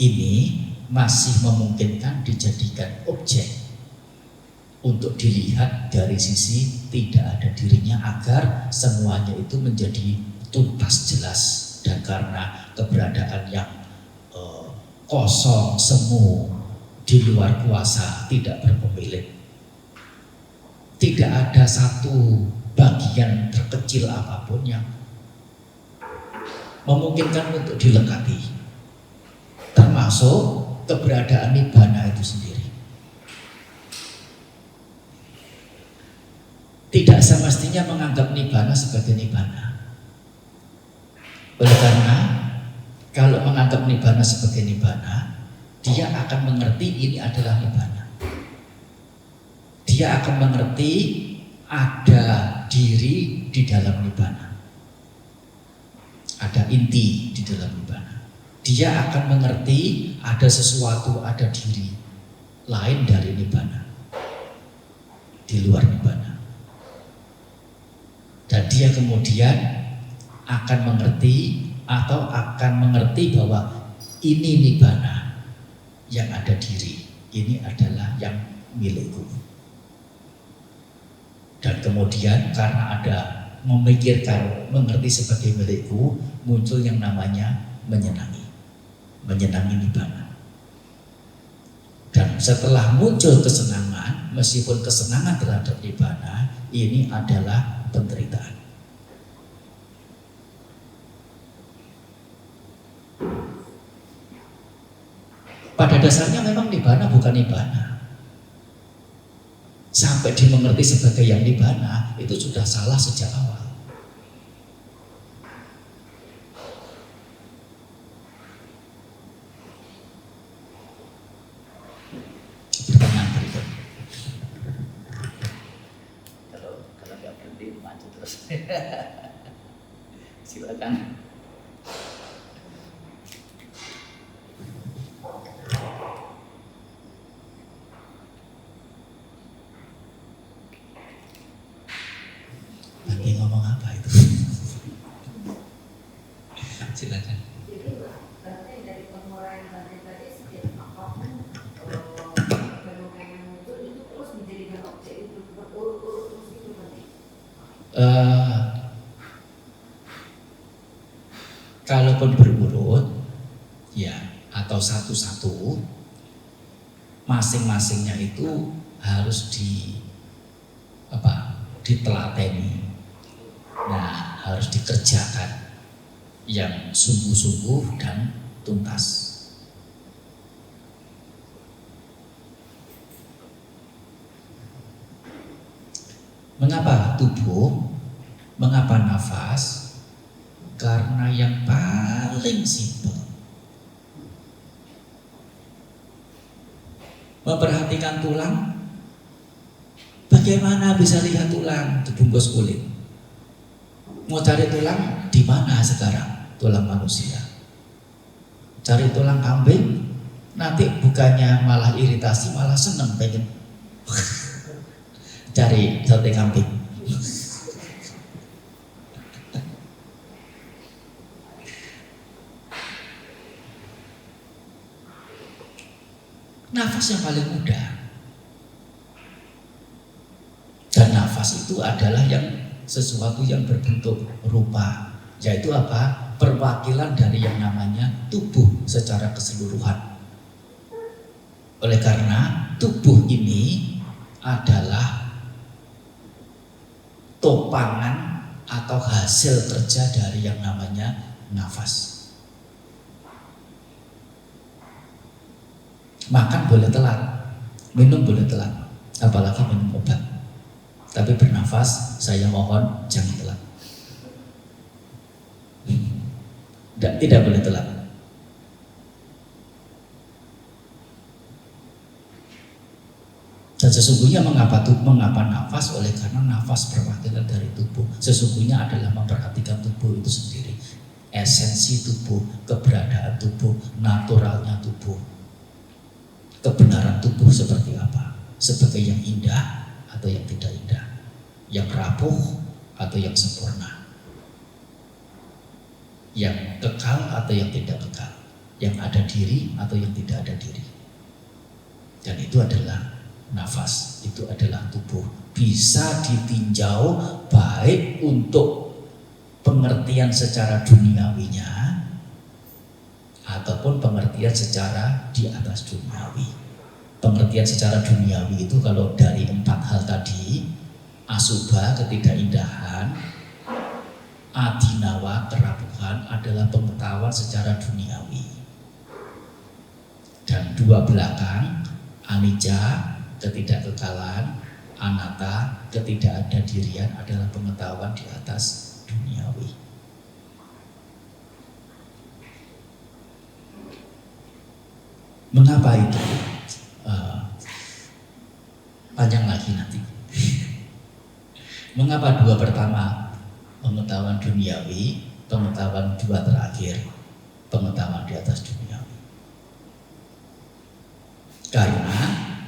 ini masih memungkinkan dijadikan objek untuk dilihat dari sisi tidak ada dirinya, agar semuanya itu menjadi tuntas jelas. Dan karena keberadaan yang kosong, semu, di luar kuasa, tidak berpemilik, tidak ada satu bagian terkecil apapun yang memungkinkan untuk dilengkapi, termasuk keberadaan nibbana itu sendiri. Tidak semestinya menganggap nibbana sebagai nibbana. Oleh karena kalau menganggap nibbana sebagai nibbana, dia akan mengerti ini adalah nibbana. Dia akan mengerti ada diri di dalam nibbana, ada inti di dalam nibbana. Dia akan mengerti ada sesuatu, ada diri lain dari nibbana, di luar nibbana. Dan dia kemudian akan mengerti atau akan mengerti bahwa ini nibbana, yang ada diri, ini adalah yang milikku. Dan kemudian karena ada memikirkan, mengerti sebagai milikku, muncul yang namanya menyenangi nibbana. Dan setelah muncul kesenangan, meskipun kesenangan terhadap nibbana, ini adalah penderitaan. Pada dasarnya memang nibbana bukan nibbana. Sampai dimengerti sebagai yang nibbana, itu sudah salah sejak awal. Pertanyaan berikut. Kalau nggak berhenti maju terus. Silakan. Nanti ngomong apa itu? Silakan. Jadi berarti dari penguraian tadi setiap apapun fenomena yang muncul itu terus menjadikan objek itu berurut-urut terus itu berarti. Kalaupun berurut, satu-satu, masing-masingnya itu harus ditelateni. Nah, harus dikerjakan yang sungguh-sungguh dan tuntas. Mengapa tubuh? Mengapa nafas? Karena yang paling simpel, memperhatikan tulang. Bagaimana bisa lihat tulang dibungkus kulit? Mau cari tulang di mana sekarang? Tulang manusia. Cari tulang kambing, nanti bukannya malah iritasi, malah seneng pengen cari sate kambing. Nafas yang paling mudah. Dan nafas itu adalah yang sesuatu yang berbentuk rupa, yaitu apa? Perwakilan dari yang namanya tubuh secara keseluruhan. Oleh karena tubuh ini adalah topangan atau hasil kerja dari yang namanya nafas. Makan boleh telat, minum boleh telat, apalagi minum obat. Tapi bernafas, saya mohon jangan telat. Tidak boleh telat. Dan sesungguhnya mengapa nafas? Oleh karena nafas perwakilan dari tubuh. Sesungguhnya adalah memperhatikan tubuh itu sendiri. Esensi tubuh, keberadaan tubuh, naturalnya tubuh. Kebenaran tubuh seperti apa? Sebagai yang indah atau yang tidak indah, yang rapuh atau yang sempurna, yang kekal atau yang tidak kekal, yang ada diri atau yang tidak ada diri. Dan itu adalah nafas, itu adalah tubuh. Bisa ditinjau baik untuk pengertian secara duniawinya ataupun pengertian secara di atas duniawi. Pengertian secara duniawi itu kalau dari 4 hal tadi, asubha ketidakindahan, adinawa kerapuhan adalah pengetahuan secara duniawi. Dan 2 belakang, anicca ketidakkekalan, anatta ketidakadadirian adalah pengetahuan di atas duniawi. Mengapa itu? Panjang lagi nanti. Mengapa 2 pertama pengetahuan duniawi, pengetahuan 2 terakhir pengetahuan di atas duniawi? Karena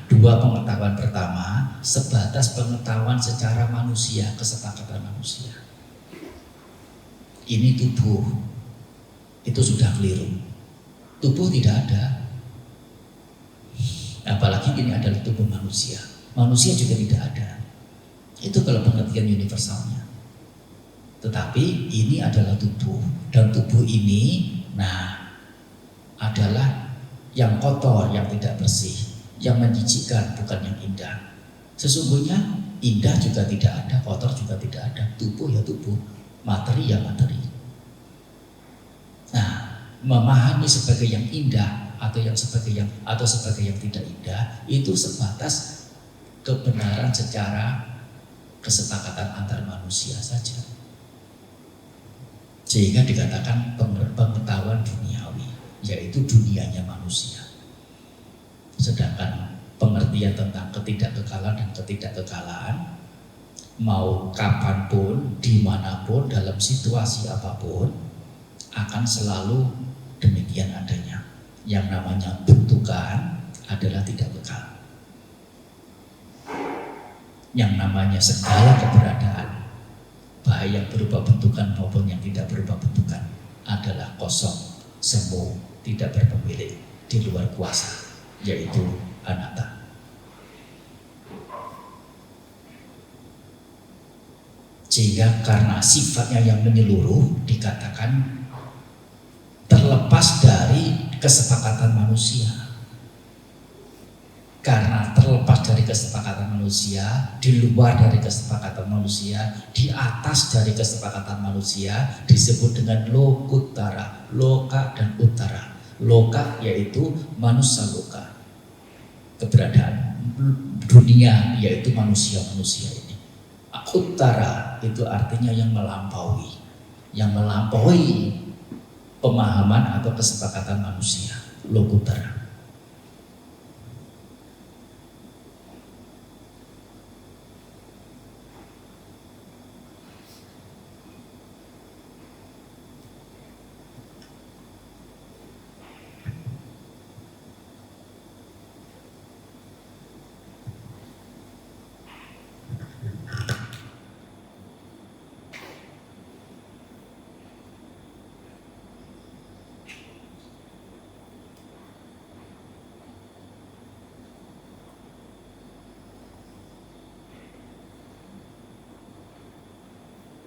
2 pengetahuan pertama sebatas pengetahuan secara manusia, kesepakatan manusia. Ini tubuh, itu sudah keliru. Tubuh tidak ada. Apalagi ini adalah tubuh manusia. Manusia juga tidak ada. Itu kalau pengertian universalnya. Tetapi ini adalah tubuh. Dan tubuh ini adalah yang kotor, yang tidak bersih, yang menjijikkan, bukan yang indah. Sesungguhnya indah juga tidak ada, kotor juga tidak ada. Tubuh ya tubuh, materi ya materi. Nah, memahami sebagai yang indah atau sebagai yang tidak indah itu sebatas kebenaran secara kesepakatan antar manusia saja. Sehingga dikatakan pengetahuan duniawi, yaitu dunianya manusia. Sedangkan pengertian tentang ketidakkekalan dan ketidakkekalaan, mau kapanpun, dimanapun, dalam situasi apapun, akan selalu demikian adanya. Yang namanya bentukan adalah tidak kekal. Yang namanya segala keberadaan, baik yang berupa bentukan maupun yang tidak berupa bentukan, adalah kosong, semu, tidak berpemilik, di luar kuasa, yaitu anatta. Sehingga karena sifatnya yang menyeluruh, dikatakan terlepas dari kesepakatan manusia. Karena terlepas dari kesepakatan manusia, di luar dari kesepakatan manusia, di atas dari kesepakatan manusia disebut dengan lokutara, loka dan utara. Loka yaitu manusia loka, keberadaan dunia yaitu manusia-manusia ini. Utara itu artinya yang melampaui pemahaman atau kesepakatan manusia, lokutara.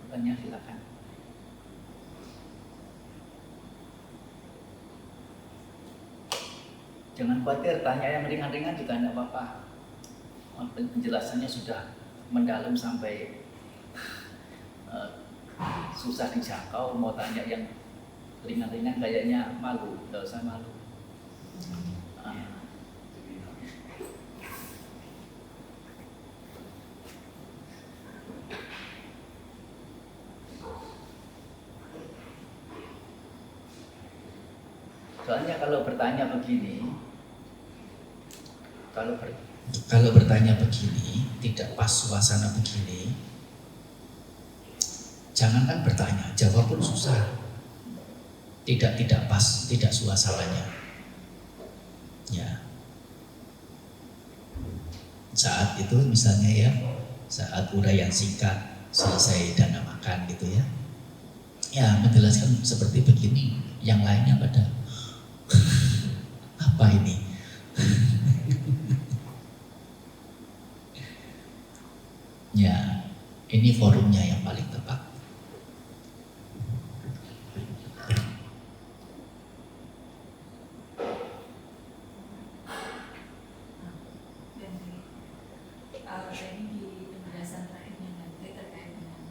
Tanya silakan. Jangan khawatir, tanya yang ringan-ringan juga tidak apa-apa. Penjelasannya sudah mendalam sampai susah dijangkau. Mau tanya yang ringan-ringan kayaknya malu, tidak usah malu. Soalnya kalau bertanya begini, kalau bertanya begini, tidak pas suasana begini, jangankan bertanya, jawab pun susah. Tidak pas, tidak suasananya. Ya. Saat itu misalnya ya, saat uraian singkat selesai dana makan gitu ya. Ya, menjelaskan seperti begini, yang lainnya pada apa ini? Ya, ini forumnya yang paling tepat. Tadi di penjelasan terakhirnya nanti terkait dengan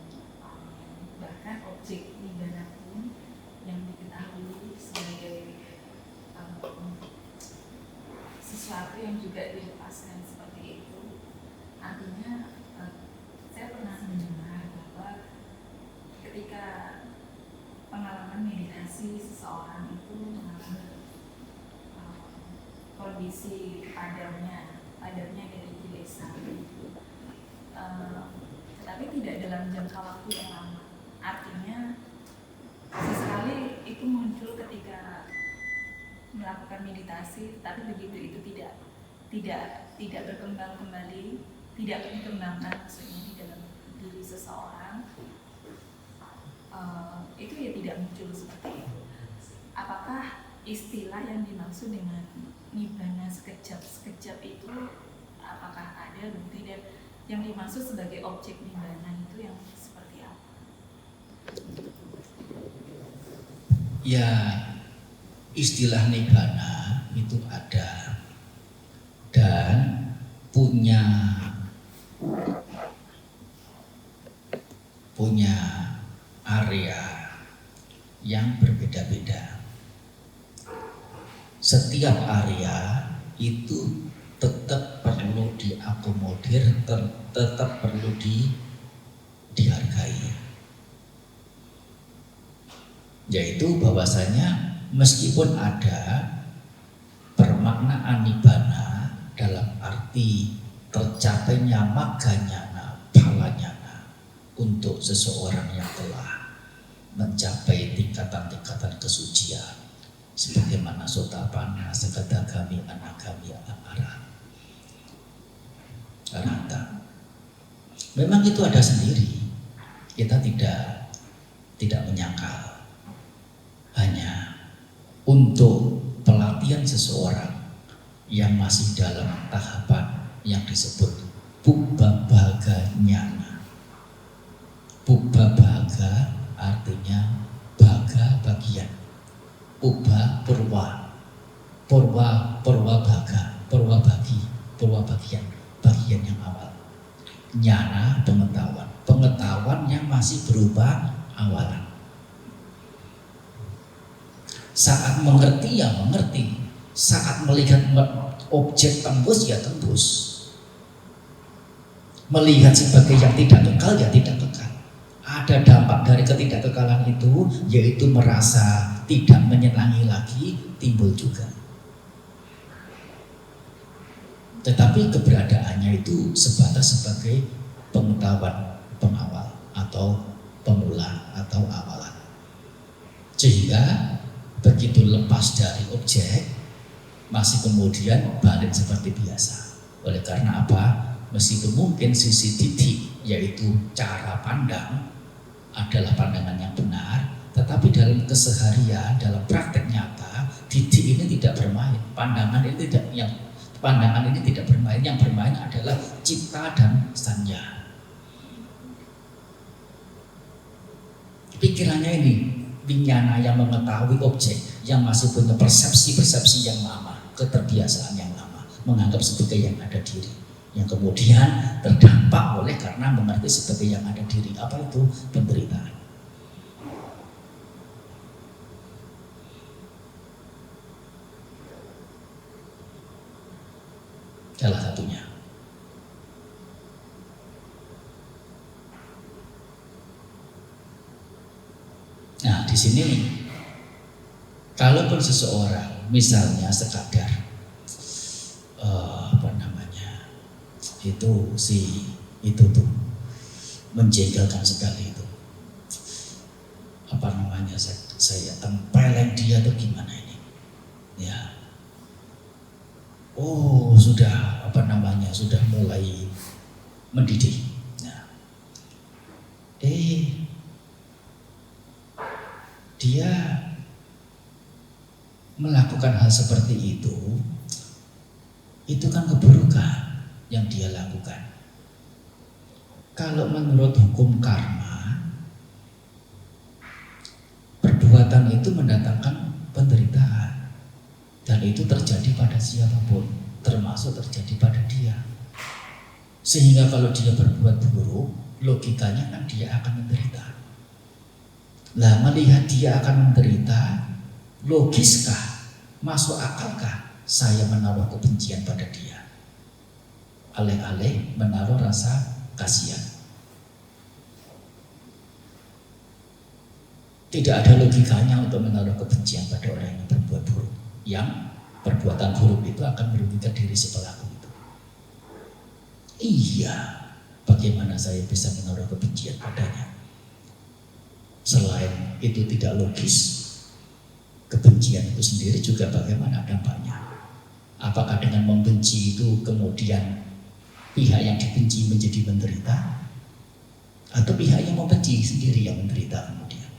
bahkan objek nibbana pun yang diketahui sebagai sesuatu yang juga dilepaskan seperti itu. Artinya saya pernah mendengar bahwa ketika pengalaman meditasi seseorang itu mengalami kondisi padatnya dari kilesa, tetapi tidak dalam jangka waktu yang lama. Artinya sesekali itu muncul ketika melakukan meditasi, tapi begitu itu tidak berkembang kembali, tidak dikembangkan maksudnya di dalam diri seseorang, itu ya tidak muncul seperti itu. Apakah istilah yang dimaksud dengan nibbana sekejap itu apakah ada bukti, dan yang dimaksud sebagai objek nibbana itu yang seperti apa? Ya, istilah nibbana itu ada dan punya area yang berbeda-beda. Setiap area itu tetap perlu diakomodir, tetap perlu dihargai. Yaitu bahwasanya meskipun ada permaknaan nibbana dalam arti tercapainya maganyana, phalanyana untuk seseorang yang telah mencapai tingkatan-tingkatan kesucian sebagaimana sotapanna, sekadagami, anagami, arahata. Memang itu ada sendiri. Kita tidak menyangkal. Hanya untuk pelatihan seseorang yang masih dalam tahapan yang disebut pubbabhaga nyana. Pubbabhaga artinya baga bagian. Pubbha purwa, bagian yang awal. Nyana pengetahuan yang masih berupa awalan. Saat mengerti ya mengerti, saat melihat objek tembus ya tembus. Melihat sebagai yang tidak kekal ya tidak kekal. Ada dampak dari ketidakkekalan itu, yaitu merasa tidak menyenangi lagi, timbul juga. Tetapi keberadaannya itu sebatas sebagai pengetahuan pengawal atau pemula atau awalan. Sehingga begitu lepas dari objek, masih kemudian balik seperti biasa. Oleh karena apa? Meskipun mungkin sisi titik, yaitu cara pandang adalah pandangan yang benar, tetapi dalam keseharian, dalam praktek nyata, titik ini tidak bermain. Pandangan ini tidak bermain. Yang bermain adalah cipta dan sanya. Pikirannya ini, winyana yang mengetahui objek, yang masih punya persepsi yang lama, keterbiasaan yang lama, menganggap sebagai yang ada diri, yang kemudian terdampak oleh karena mengerti sebagai yang ada diri. Apa itu? Penderitaan. Salah satunya. Nah, di sini kalaupun seseorang misalnya sekadar itu tuh menjengkelkan sekali itu. Saya tempeleng dia tuh gimana ini? Ya. Oh, sudah mulai mendidih. Nah. Dia melakukan hal seperti itu kan keburukan yang dia lakukan. Kalau menurut hukum karma, perbuatan itu mendatangkan penderitaan, dan itu terjadi pada siapapun, termasuk terjadi pada dia. Sehingga kalau dia berbuat buruk, logikanya kan dia akan menderita. Nah, melihat dia akan menderita, logiskah, masuk akalkah saya menaruh kebencian pada dia? Alih-alih menaruh rasa kasihan. Tidak ada logikanya untuk menaruh kebencian pada orang yang berbuat buruk. Yang perbuatan buruk itu akan merugikan diri si pelaku itu. Iya, bagaimana saya bisa menaruh kebencian padanya? Selain itu tidak logis, kebencian itu sendiri juga bagaimana dampaknya? Apakah dengan membenci itu kemudian pihak yang dibenci menjadi menderita, atau pihak yang membenci sendiri yang menderita kemudian?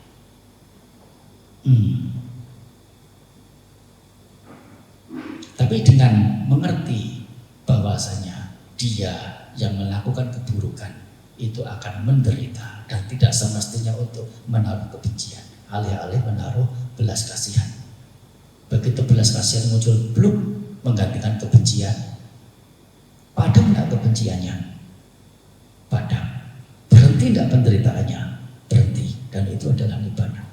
Tapi dengan mengerti bahwasanya dia yang melakukan keburukan itu akan menderita dan tidak semestinya untuk menaruh kebencian, alih-alih menaruh belas kasihan. Begitu belas kasihan muncul, bluk, menggantikan kebencian. Padam tidak kebenciannya? Padam. Berhenti tidak penderitaannya? Berhenti. Dan itu adalah nibbana.